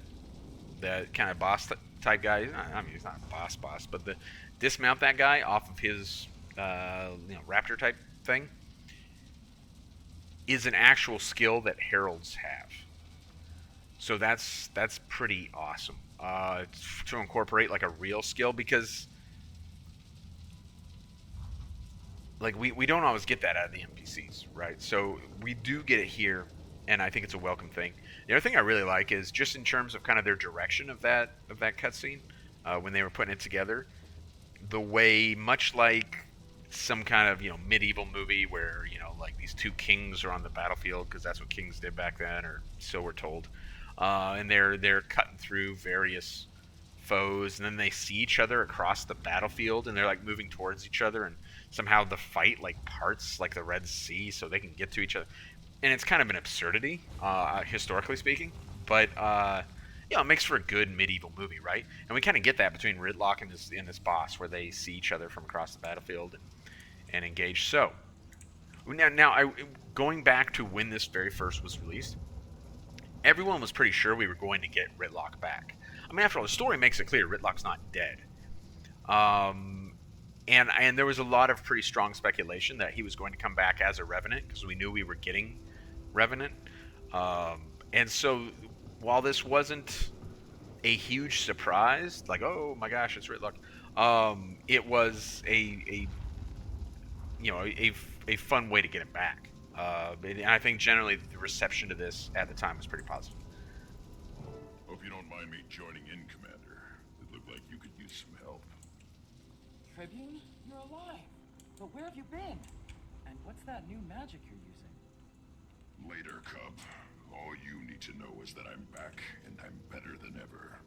kind of boss type guy. I mean, he's not a boss, but the dismount that guy off of his raptor type thing is an actual skill that heralds have. So that's pretty awesome to incorporate like a real skill, because like we don't always get that out of the NPCs, right? So we do get it here, and I think it's a welcome thing. The other thing I really like is just in terms of kind of their direction of that cutscene when they were putting it together, the way, much like some kind of medieval movie where like these two kings are on the battlefield, because that's what kings did back then, or so we're told, and they're cutting through various foes, and then they see each other across the battlefield, and they're like moving towards each other, and somehow the fight like parts like the Red Sea so they can get to each other, and it's kind of an absurdity, historically speaking, but it makes for a good medieval movie, right? And we kind of get that between Ridlock and this boss, where they see each other from across the battlefield and engage. So now, going back to when this very first was released, everyone was pretty sure we were going to get Ridlock back. I mean, after all, the story makes it clear Ridlock's not dead. And there was a lot of pretty strong speculation that he was going to come back as a Revenant, because we knew we were getting Revenant. And so while this wasn't a huge surprise, like, oh my gosh, it's Ridlock, it was a fun way to get him back. And I think generally the reception to this at the time was pretty positive. Hope you don't mind me joining in, Commander. It looked like you could use some help. Tribune, you're alive. But where have you been? And what's that new magic you're using? Later, Cub. All you need to know is that I'm back, and I'm better than ever.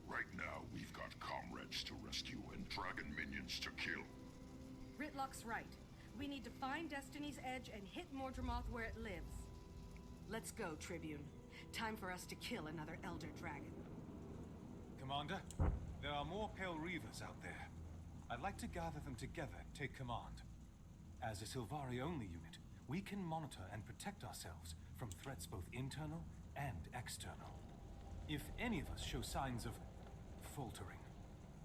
Right now, we've got comrades to rescue and dragon minions to kill. Ritlock's right. We need to find Destiny's Edge and hit Mordremoth where it lives. Let's go, Tribune. Time for us to kill another Elder Dragon. Commander, there are more Pale Reavers out there. I'd like to gather them together and take command. As a Sylvari-only unit, we can monitor and protect ourselves from threats both internal and external. If any of us show signs of faltering,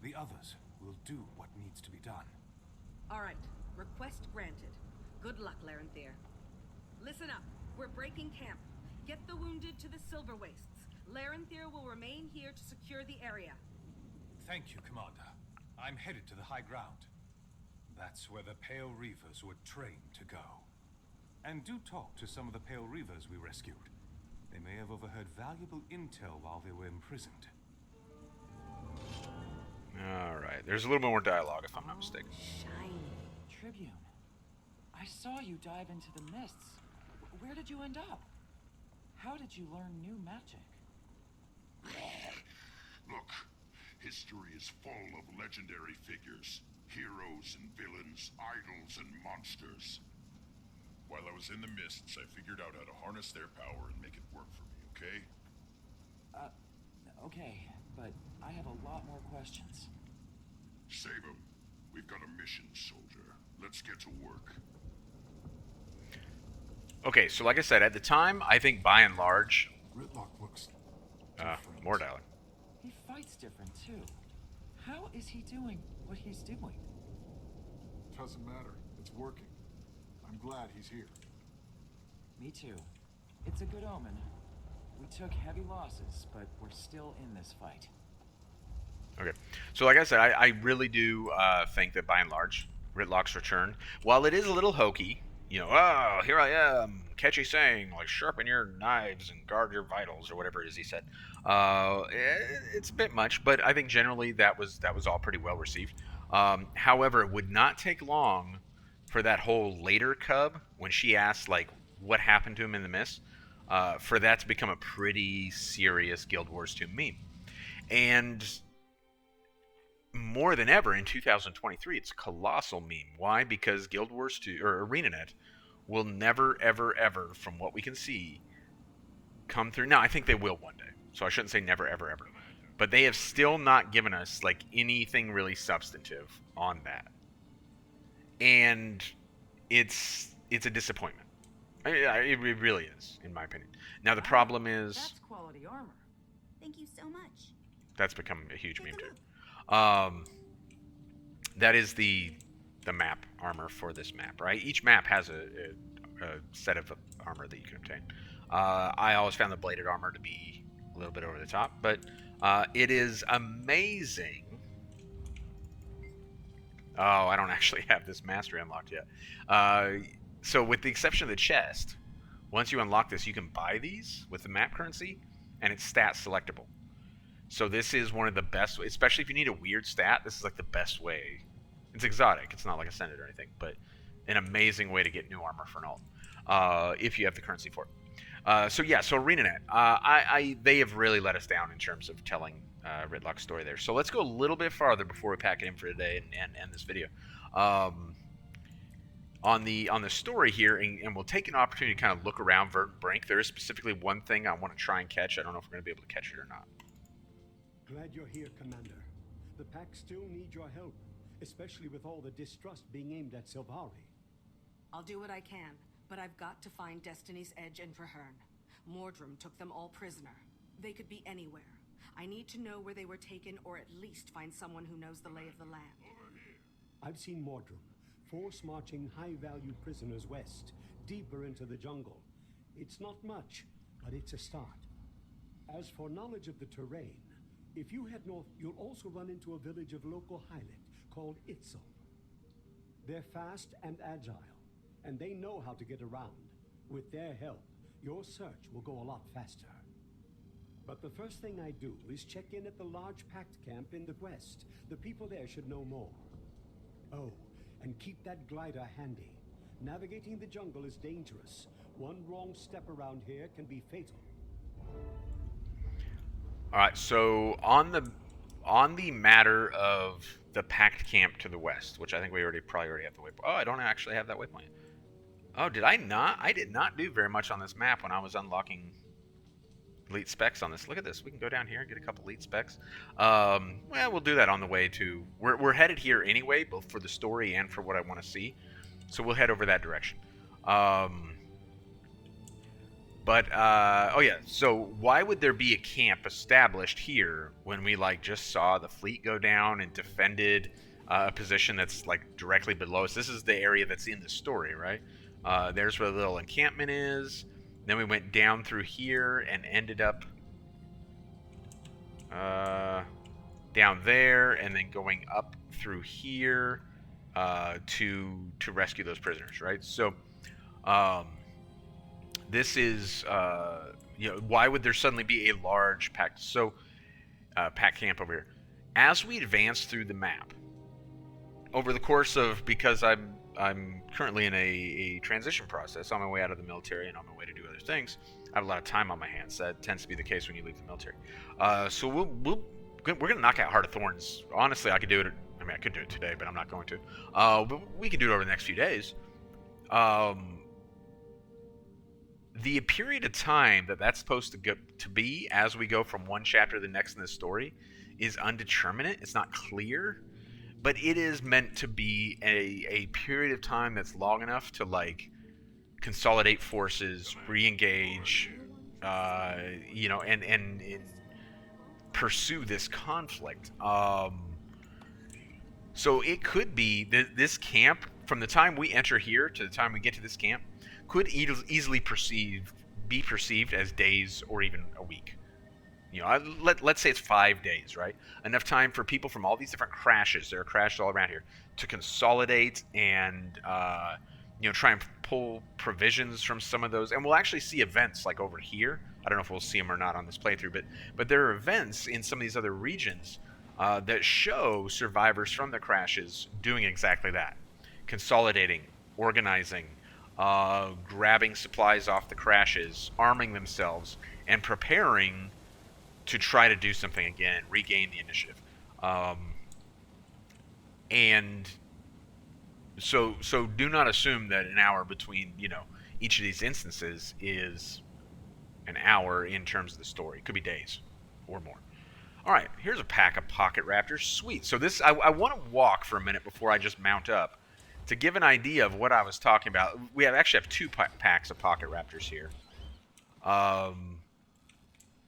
the others will do what needs to be done. All right. Request granted. Good luck, Larenthier. Listen up. We're breaking camp. Get the wounded to the Silver Wastes. Larenthier will remain here to secure the area. Thank you, Commander. I'm headed to the high ground. That's where the Pale Reavers were trained to go. And do talk to some of the Pale Reavers we rescued. They may have overheard valuable intel while they were imprisoned. Alright, there's a little bit more dialogue if I'm not mistaken. Shiny. Tribune, I saw you dive into the mists. Where did you end up? How did you learn new magic? Look, history is full of legendary figures. Heroes and villains, idols and monsters. While I was in the mists, I figured out how to harness their power and make it work for me, okay? Okay, but I have a lot more questions. Save them. We've got a mission, soldier. Let's get to work. Okay, so like I said, at the time, I think by and large... Ritlock looks more dialogue. He fights different, too. How is he doing what he's doing? Doesn't matter. It's working. I'm glad he's here. Me too. It's a good omen. We took heavy losses, but we're still in this fight. Okay, so like I said, I really do think that by and large, Ritlock's return, while it is a little hokey, oh, here I am, catchy saying, like, sharpen your knives and guard your vitals, or whatever it is he said. It's a bit much, but I think generally that was all pretty well received. However, it would not take long for that whole later Cub, when she asked, like, what happened to him in the mist, for that to become a pretty serious Guild Wars 2 meme. And more than ever in 2023, it's a colossal meme. Why? Because Guild Wars 2, or ArenaNet, will never, ever, ever, from what we can see, come through. Now, I think they will one day, so I shouldn't say never, ever, ever. But they have still not given us, like, anything really substantive on that. And it's a disappointment. It really is, in my opinion. Now, the problem is... That's quality armor. Thank you so much. That's become a huge meme too. That is the map armor for this map, right? Each map has a set of armor that you can obtain. I always found the bladed armor to be a little bit over the top, but it is amazing. Oh, I don't actually have this mastery unlocked yet. So with the exception of the chest, once you unlock this, you can buy these with the map currency, and it's stat selectable. So this is one of the best, especially if you need a weird stat, this is like the best way. It's exotic. It's not like Ascended or anything, but an amazing way to get new armor for an alt, if you have the currency for it. So ArenaNet, they have really let us down in terms of telling Ridlock's story there. So let's go a little bit farther before we pack it in for today and end this video. On the story here, and we'll take an opportunity to kind of look around Verdant Brink. There is specifically one thing I want to try and catch. I don't know if we're going to be able to catch it or not. Glad you're here, Commander. The pack still need your help, especially with all the distrust being aimed at Silvari. I'll do what I can, but I've got to find Destiny's Edge and Traherne. Mordrum took them all prisoner. They could be anywhere. I need to know where they were taken, or at least find someone who knows the lay of the land. I've seen Mordrum, force marching high-value prisoners west, deeper into the jungle. It's not much, but it's a start. As for knowledge of the terrain, if you head north, you'll also run into a village of local Hylic called Itzel. They're fast and agile, and they know how to get around. With their help, your search will go a lot faster. But the first thing I do is check in at the large pact camp in the west. The people there should know more. Oh, and keep that glider handy. Navigating the jungle is dangerous. One wrong step around here can be fatal. All right, so on the matter of the pact camp to the west, which I think we probably already have the waypoint. Oh, I don't actually have that waypoint. Oh, did I not? I did not do very much on this map when I was unlocking elite specs on this. Look at this. We can go down here and get a couple elite specs. Well, we'll do that on the way to... We're headed here anyway, both for the story and for what I want to see. So we'll head over that direction. Oh yeah, so why would there be a camp established here when we just saw the fleet go down and defended a position that's directly below us? This is the area that's in the story, right? There's where the little encampment is. Then we went down through here and ended up down there, and then going up through here to rescue those prisoners, right? So this is, why would there suddenly be a large pack camp over here? As we advance through the map, over the course of, because I'm currently in a transition process on my way out of the military and on my way to do other things, I have a lot of time on my hands. That tends to be the case when you leave the military. So we're going to knock out Heart of Thorns. Honestly, I could do it. I mean, I could do it today, but I'm not going to. But we can do it over the next few days. The period of time that's supposed to be as we go from one chapter to the next in this story is undeterminate. It's not clear, but it is meant to be a period of time that's long enough to consolidate forces, re-engage, and pursue this conflict. So it could be this camp, from the time we enter here to the time we get to this camp, could easily be perceived as days or even a week. Let's say it's 5 days, right? Enough time for people from all these different crashes, there are crashes all around here, to consolidate and try and pull provisions from some of those. And we'll actually see events like over here. I don't know if we'll see them or not on this playthrough, but there are events in some of these other regions that show survivors from the crashes doing exactly that. Consolidating, organizing, grabbing supplies off the crashes, arming themselves, and preparing to try to do something again, regain the initiative. And so do not assume that an hour between, each of these instances is an hour in terms of the story. It could be days or more. All right, here's a pack of pocket raptors. Sweet. So this, I want to walk for a minute before I just mount up to give an idea of what I was talking about. We actually have two packs of pocket raptors here.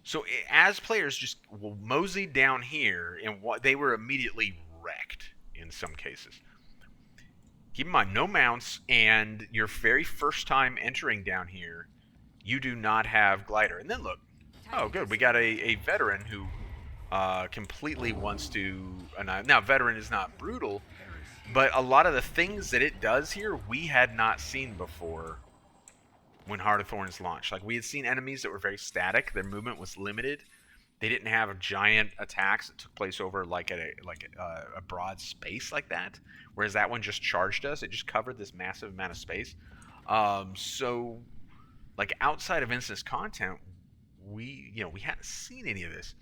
So as players just moseyed down here, and they were immediately wrecked in some cases. Keep in mind, no mounts, and your very first time entering down here, you do not have glider. And then look, oh good, we got a veteran who completely wants to. Now, veteran is not brutal, but a lot of the things that it does here we had not seen before when Heart of Thorns launched. Like, we had seen enemies that were very static; their movement was limited. They didn't have giant attacks that took place over like a broad space like that. Whereas that one just charged us; it just covered this massive amount of space. So, like, outside of instance content, we hadn't seen any of this.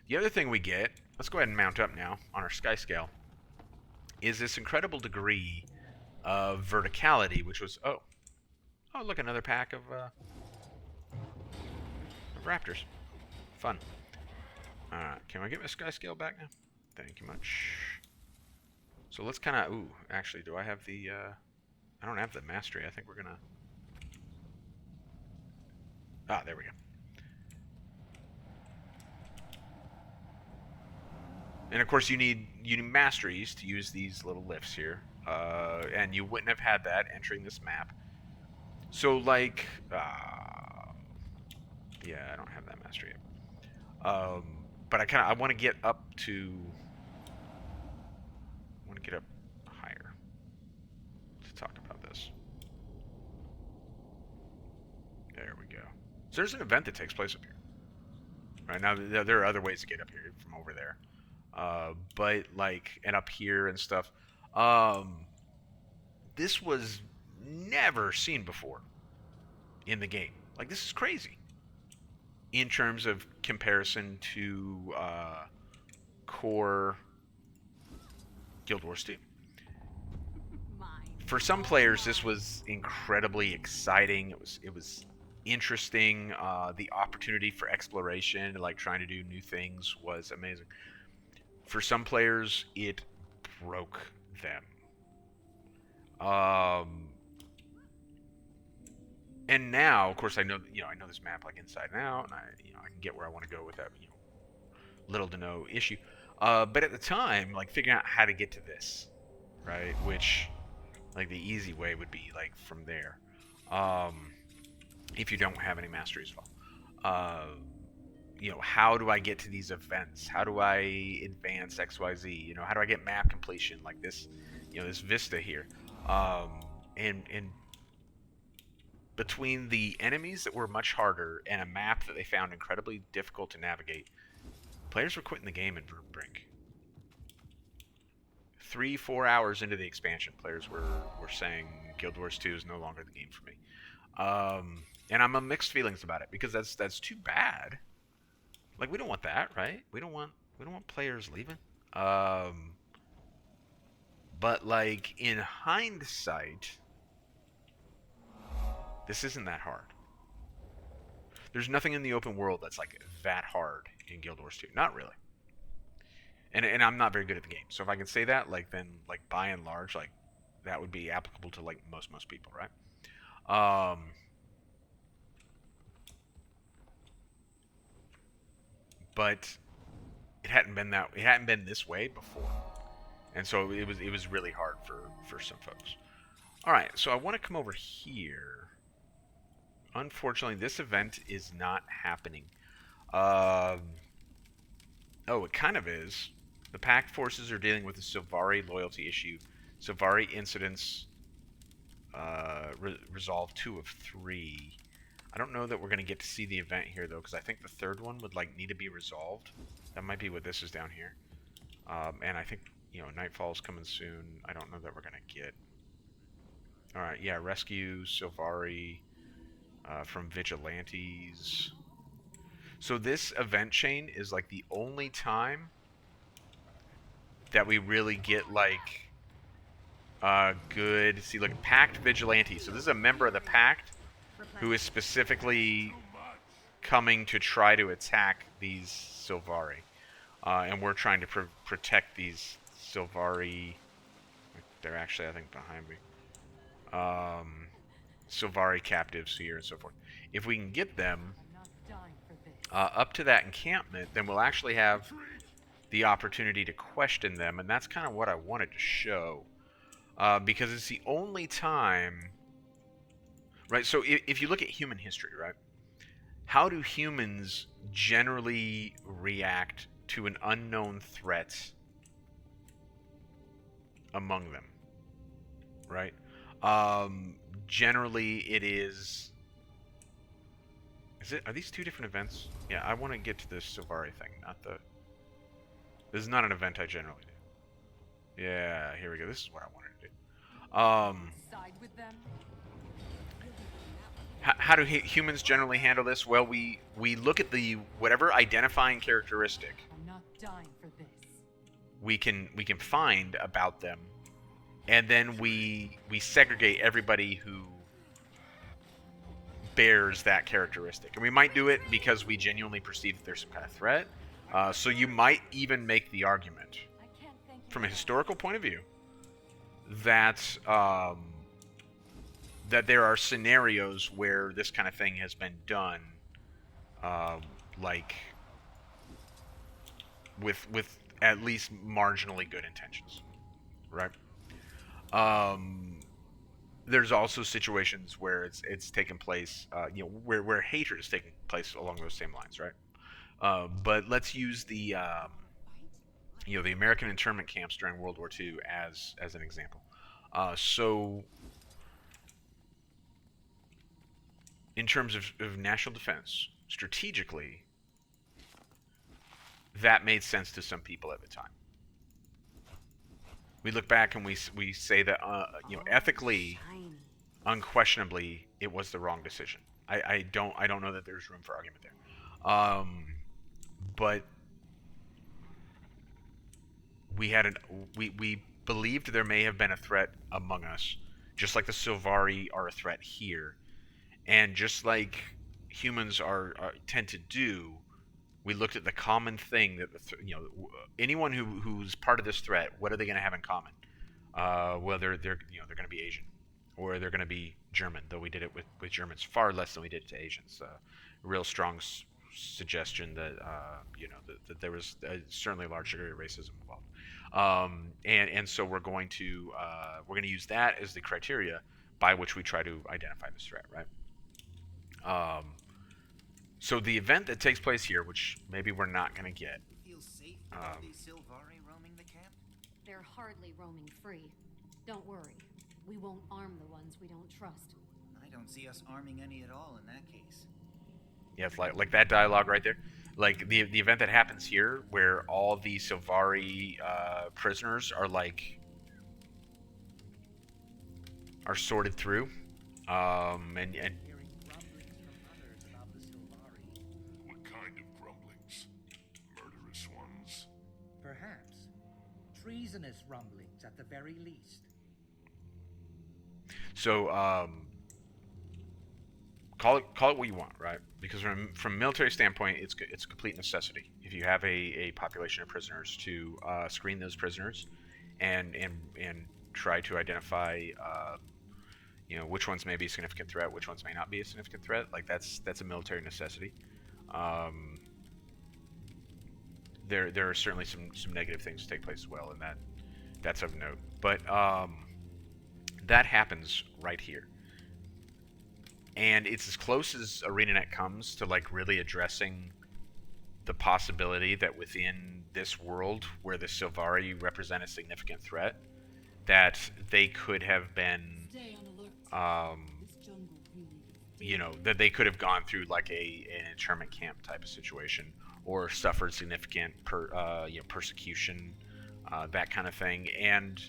The other thing we get, let's go ahead and mount up now on our sky scale, is this incredible degree of verticality, which was look, another pack of raptors. Fun. Can I get my sky scale back now? Thank you much. So let's kind of, actually, do I have the, I don't have the mastery. I think we're gonna, there we go. And of course you need masteries to use these little lifts here. And you wouldn't have had that entering this map. So, like, yeah, I don't have that mastery yet. But I want to get up higher to talk about this. There we go. So there's an event that takes place up here. Right now, there are other ways to get up here from over there. But like, and up here and stuff. This was never seen before in the game. Like, this is crazy in terms of comparison to core Guild Wars 2. For some players, this was incredibly exciting. It was interesting. The opportunity for exploration, like trying to do new things, was amazing. For some players, it broke them. And now, of course, I know this map like inside and out, and I can get where I want to go without little to no issue. But at the time, like, figuring out how to get to this, right? Which, like, the easy way would be like from there, if you don't have any masteries at all. How do I get to these events? How do I advance XYZ? How do I get map completion like this? This vista here, and between the enemies that were much harder and a map that they found incredibly difficult to navigate, players were quitting the game in Brink. 3-4 hours into the expansion, players were saying Guild Wars 2 is no longer the game for me. And I'm on mixed feelings about it, because that's too bad. Like, we don't want that, right? We don't want players leaving. But like, in hindsight, this isn't that hard. There's nothing in the open world that's like that hard in Guild Wars 2. Not really. And I'm not very good at the game. So if I can say that, like, then, like, by and large, like, that would be applicable to like most people, right? But it hadn't been this way before. And so it was really hard for some folks. All right, so I want to come over here. Unfortunately, this event is not happening. Oh, it kind of is. The Pact forces are dealing with the Sylvari loyalty issue. Sylvari incidents resolve 2 of 3. I don't know that we're going to get to see the event here, though, because I think the third one would like need to be resolved. That might be what this is down here. And I think, Nightfall's coming soon. I don't know that we're going to get. All right, yeah, rescue Sylvari from vigilantes. So this event chain is like the only time that we really get like good. See, look, Pact vigilante. So this is a member of the Pact who is specifically coming to try to attack these Sylvari, and we're trying to protect these Sylvari. They're actually, I think, behind me. Sylvari captives here and so forth. If we can get them, up to that encampment, then we'll actually have the opportunity to question them, and that's kind of what I wanted to show. Because it's the only time, right? So if you look at human history, right? How do humans generally react to an unknown threat among them, right? Generally, it is. Is it? Are these two different events? Yeah, I want to get to this Silvari thing, not the. This is not an event I generally do. Yeah, here we go. This is what I wanted to do. Side with them. How do humans generally handle this? Well, we look at the whatever identifying characteristic I'm not dying for this. we can find about them, and then we segregate everybody who bears that characteristic. And we might do it because we genuinely perceive that there's some kind of threat. So you might even make the argument, from a historical point of view, that that there are scenarios where this kind of thing has been done, like with at least marginally good intentions, right? There's also situations where it's taken place, where hatred is taking place along those same lines, right? But let's use the the American internment camps during World War II as an example. So, in terms of national defense, strategically, that made sense to some people at the time. We look back and we say that ethically, unquestionably, it was the wrong decision. I don't know that there's room for argument there. But we believed there may have been a threat among us, just like the Silvari are a threat here, and just like humans tend to do. We looked at the common thing that anyone who's part of this threat, what are they going to have in common? Well, they're going to be Asian, or they're going to be German. Though we did it with Germans far less than we did it to Asians. Real strong suggestion that that there was certainly a large degree of racism involved. And so we're going to use that as the criteria by which we try to identify this threat, right? So the event that takes place here, which maybe we're not going to get. Feel safe with all these Silvari roaming the camp? They're hardly roaming free. Don't worry. We won't arm the ones we don't trust. I don't see us arming any at all in that case. Yeah, it's like that dialogue right there. Like the event that happens here, where all the Silvari prisoners are sorted through, and What kind of grumblings? Murderous ones? Perhaps. Treasonous rumblings at the very least. so call it what you want, right? Because from a military standpoint, it's a complete necessity. If you have a population of prisoners, to screen those prisoners, and try to identify, which ones may be a significant threat, which ones may not be a significant threat. Like that's a military necessity. There are certainly some negative things that take place as well, and that's of note. But that happens right here. And it's as close as ArenaNet comes to really addressing the possibility that within this world where the Silvari represent a significant threat, that they could have been, that they could have gone through an internment camp type of situation, or suffered significant persecution, that kind of thing. And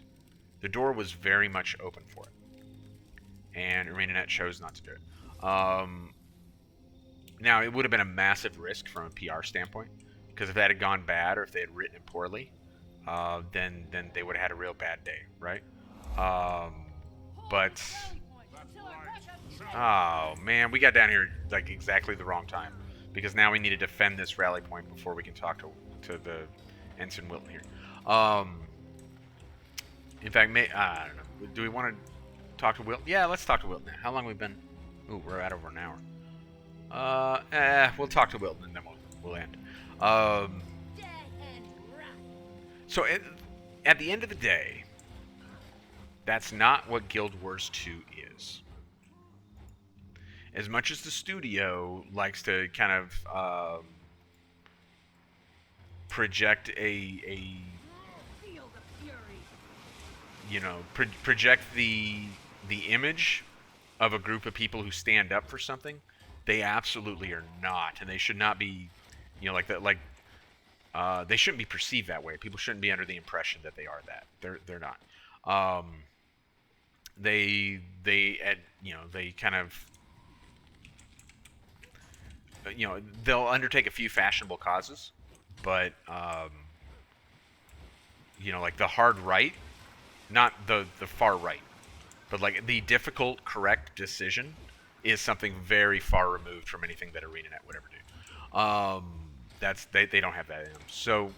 the door was very much open for it. And ArenaNet chose not to do it. Now, it would have been a massive risk from a PR standpoint, because if that had gone bad, or if they had written it poorly, then they would have had a real bad day, right? But oh man, we got down here exactly the wrong time, because now we need to defend this rally point before we can talk to the Ensign Wilton here. In fact, I don't know. Do we want to talk to Wilton? Yeah, let's talk to Wilton now. How long have we been? Ooh, we're at over an hour. We'll talk to Wilton and then we'll end. Um, so at the end of the day, that's not what Guild Wars 2 is. As much as the studio likes to kind of project a project the image of a group of people who stand up for something, they absolutely are not, and they should not be, like that. They shouldn't be perceived that way. People shouldn't be under the impression that they are that. They're not. They kind of, they'll undertake a few fashionable causes, but like the hard right, not the far right, but like the difficult correct decision is something very far removed from anything that ArenaNet would ever do. That's they don't have that in them. So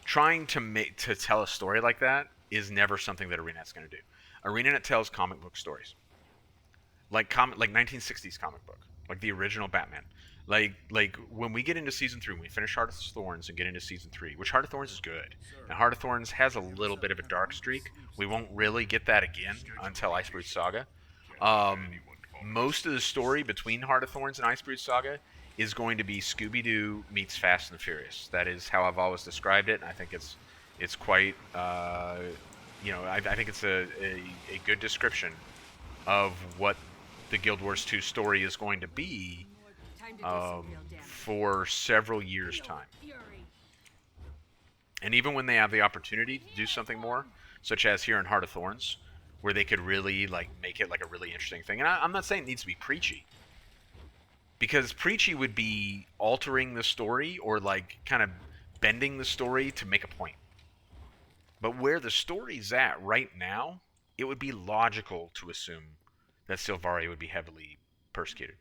trying to tell a story like that is never something that ArenaNet's going to do. ArenaNet tells comic book stories, like 1960s comic book, like the original Batman. Like when we get into season 3, when we finish Heart of Thorns and get into season 3, which Heart of Thorns is good, and Heart of Thorns has a little bit of a dark streak. We won't really get that again until Icebrood Saga. Most of the story between Heart of Thorns and Icebrood Saga is going to be Scooby-Doo meets Fast and the Furious. That is how I've always described it, and I think it's quite I think it's a good description of what the Guild Wars 2 story is going to be for several years' time. And even when they have the opportunity to do something more, such as here in Heart of Thorns, where they could really make it like a really interesting thing. And I'm not saying it needs to be preachy, because preachy would be altering the story or like kind of bending the story to make a point. But where the story's at right now, it would be logical to assume that Sylvari would be heavily persecuted,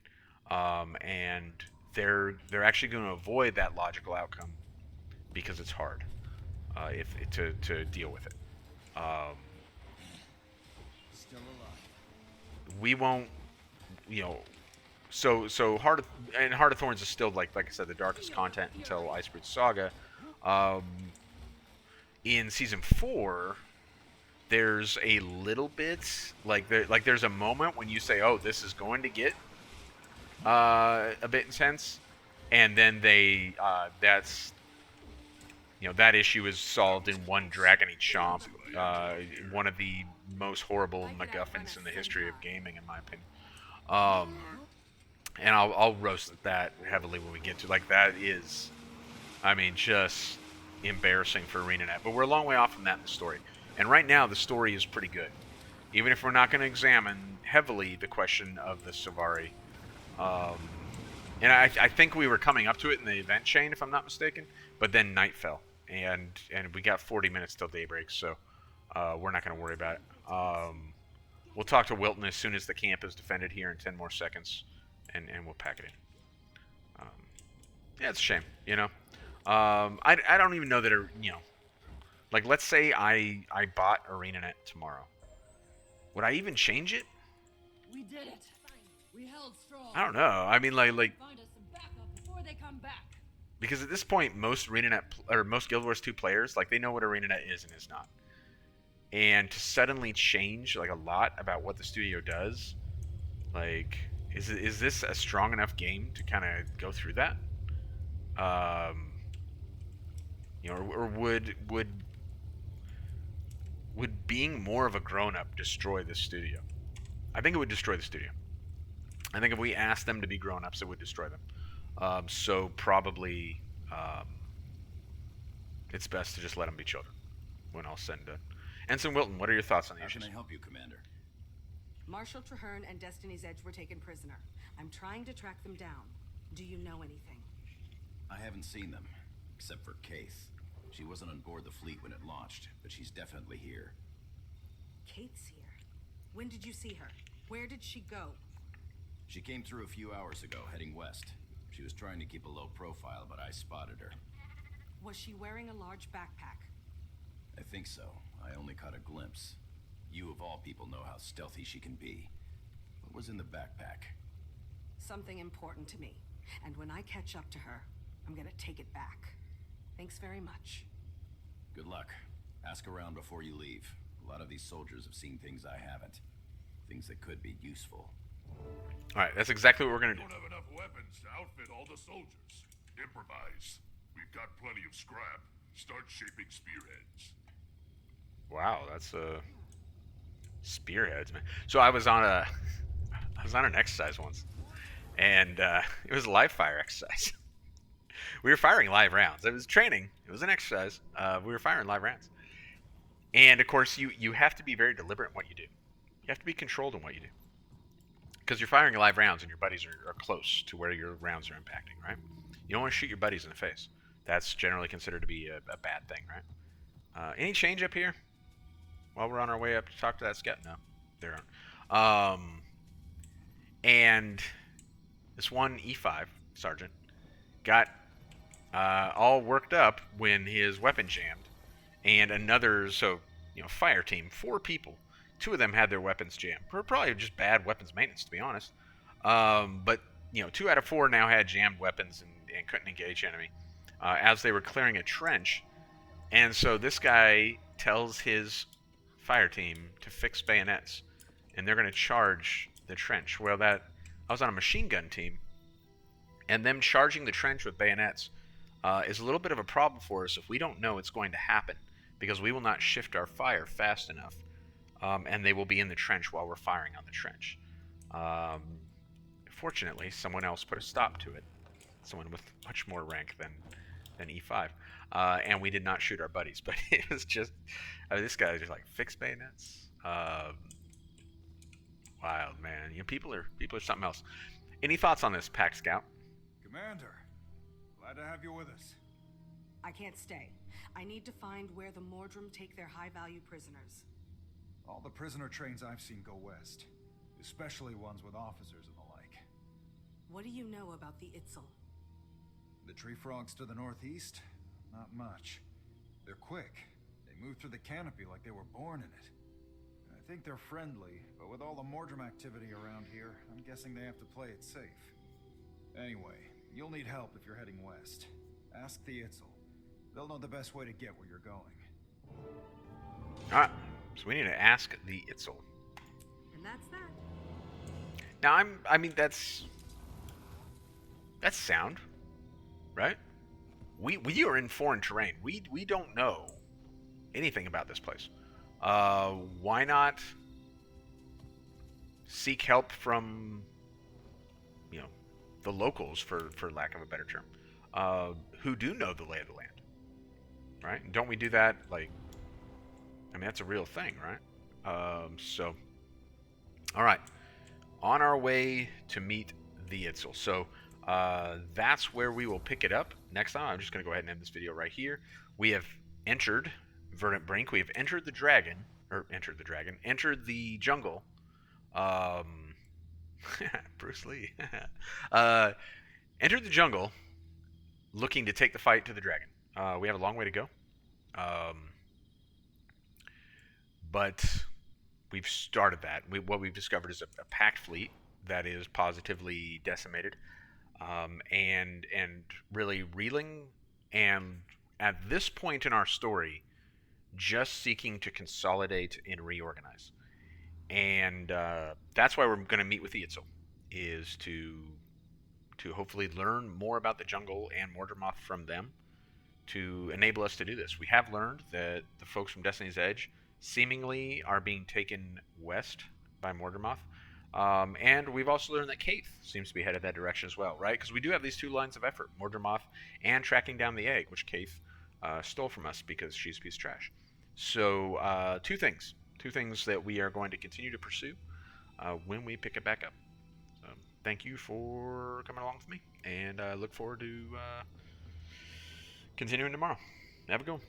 and they're actually going to avoid that logical outcome because it's hard to deal with it. Still alive. We won't, So Heart of Thorns is still like I said, the darkest content until Icebrood Saga. In season 4, there's a little bit there's a moment when you say, "Oh, this is going to get a bit intense," and then that issue is solved in one dragony chomp, one of the most horrible MacGuffins in the history of gaming, in my opinion. And I'll roast that heavily when we get to that is, just embarrassing for ArenaNet. But we're a long way off from that in the story. And right now, the story is pretty good. Even if we're not going to examine heavily the question of the Sylvari. And I think we were coming up to it in the event chain, if I'm not mistaken. But then night fell. And we got 40 minutes till daybreak, so we're not going to worry about it. We'll talk to Wilton as soon as the camp is defended here in 10 more seconds. And we'll pack it in. Yeah, it's a shame, I don't even know that, let's say I bought ArenaNet tomorrow. Would I even change it? We did it. We held strong. I don't know. I mean, Find us some backup before they come back. Because at this point, most ArenaNet or most Guild Wars 2 players, they know what ArenaNet is and is not. And to suddenly change a lot about what the studio does, is this a strong enough game to kind of go through that? Or would being more of a grown-up destroy this studio? I think it would destroy the studio. I think if we asked them to be grown-ups, it would destroy them. So probably it's best to just let them be children when all said and done. Ensign Wilton, what are your thoughts on the issues? How can I help you, Commander? Marshal Traherne and Destiny's Edge were taken prisoner. I'm trying to track them down. Do you know anything? I haven't seen them, except for Kaith. She wasn't on board the fleet when it launched, but she's definitely here. Kate's here. When did you see her? Where did she go? She came through a few hours ago, heading west. She was trying to keep a low profile, but I spotted her. Was she wearing a large backpack? I think so. I only caught a glimpse. You of all people know how stealthy she can be. What was in the backpack? Something important to me. And when I catch up to her, I'm gonna take it back. Thanks very much. Good luck. Ask around before you leave. A lot of these soldiers have seen things I haven't. Things that could be useful. Alright, that's exactly what we're gonna do. We don't have enough weapons to outfit all the soldiers. Improvise. We've got plenty of scrap. Start shaping spearheads. Wow, that's spearheads, man. So I was on an exercise once, and it was a live fire exercise. We were firing live rounds. It was training. It was an exercise. We were firing live rounds, and of course, you have to be very deliberate in what you do. You have to be controlled in what you do, because you're firing live rounds, and your buddies are close to where your rounds are impacting. Right? You don't want to shoot your buddies in the face. That's generally considered to be a bad thing, right? Any change up here? While we're on our way up to talk to that scout? No, there aren't. And this one E5 sergeant got all worked up when his weapon jammed, and another fire team, 4 people, 2 of them had their weapons jammed. Probably just bad weapons maintenance, to be honest. But 2 out of 4 now had jammed weapons and couldn't engage enemy as they were clearing a trench. And so this guy tells his fire team to fix bayonets, and they're going to charge the trench. Well, I was on a machine gun team, and them charging the trench with bayonets is a little bit of a problem for us if we don't know it's going to happen, because we will not shift our fire fast enough, and they will be in the trench while we're firing on the trench. Fortunately, someone else put a stop to it. Someone with much more rank than E5. And we did not shoot our buddies, but it was just, this guy was just like, fix bayonets? Wild, man. People are something else. Any thoughts on this, Pack Scout? Commander, glad to have you with us. I can't stay. I need to find where the Mordrum take their high-value prisoners. All the prisoner trains I've seen go west, especially ones with officers and the like. What do you know about the Itzel? The tree frogs to the northeast? Not much. They're quick. They move through the canopy like they were born in it. I think they're friendly, but with all the Mordrum activity around here, I'm guessing they have to play it safe. Anyway, you'll need help if you're heading west. Ask the Itzel. They'll know the best way to get where you're going. Alright, so we need to ask the Itzel. And that's that. Now, I mean, that's sound, right? We are in foreign terrain. We don't know anything about this place. Why not seek help from, the locals, for lack of a better term, who do know the lay of the land, right? And don't we do that, that's a real thing, right? So, all right, on our way to meet the Itzel. So, that's where we will pick it up next time. I'm just going to go ahead and end this video right here. We have entered Verdant Brink. We have entered the jungle. Bruce Lee. Entered the jungle looking to take the fight to the dragon. We have a long way to go. But we've started that. What we've discovered is a packed fleet that is positively decimated. And really reeling, and at this point in our story, just seeking to consolidate and reorganize. And that's why we're going to meet with the Itzel, is to hopefully learn more about the jungle and Mordermoth from them, to enable us to do this. We have learned that the folks from Destiny's Edge seemingly are being taken west by Mordermoth. And we've also learned that Kaith seems to be headed that direction as well, right? Because we do have these 2 lines of effort, Mordermoth and tracking down the egg, which Kaith stole from us because she's a piece of trash. So, 2 things. 2 things that we are going to continue to pursue when we pick it back up. So, thank you for coming along with me, and I look forward to continuing tomorrow. Have a good one.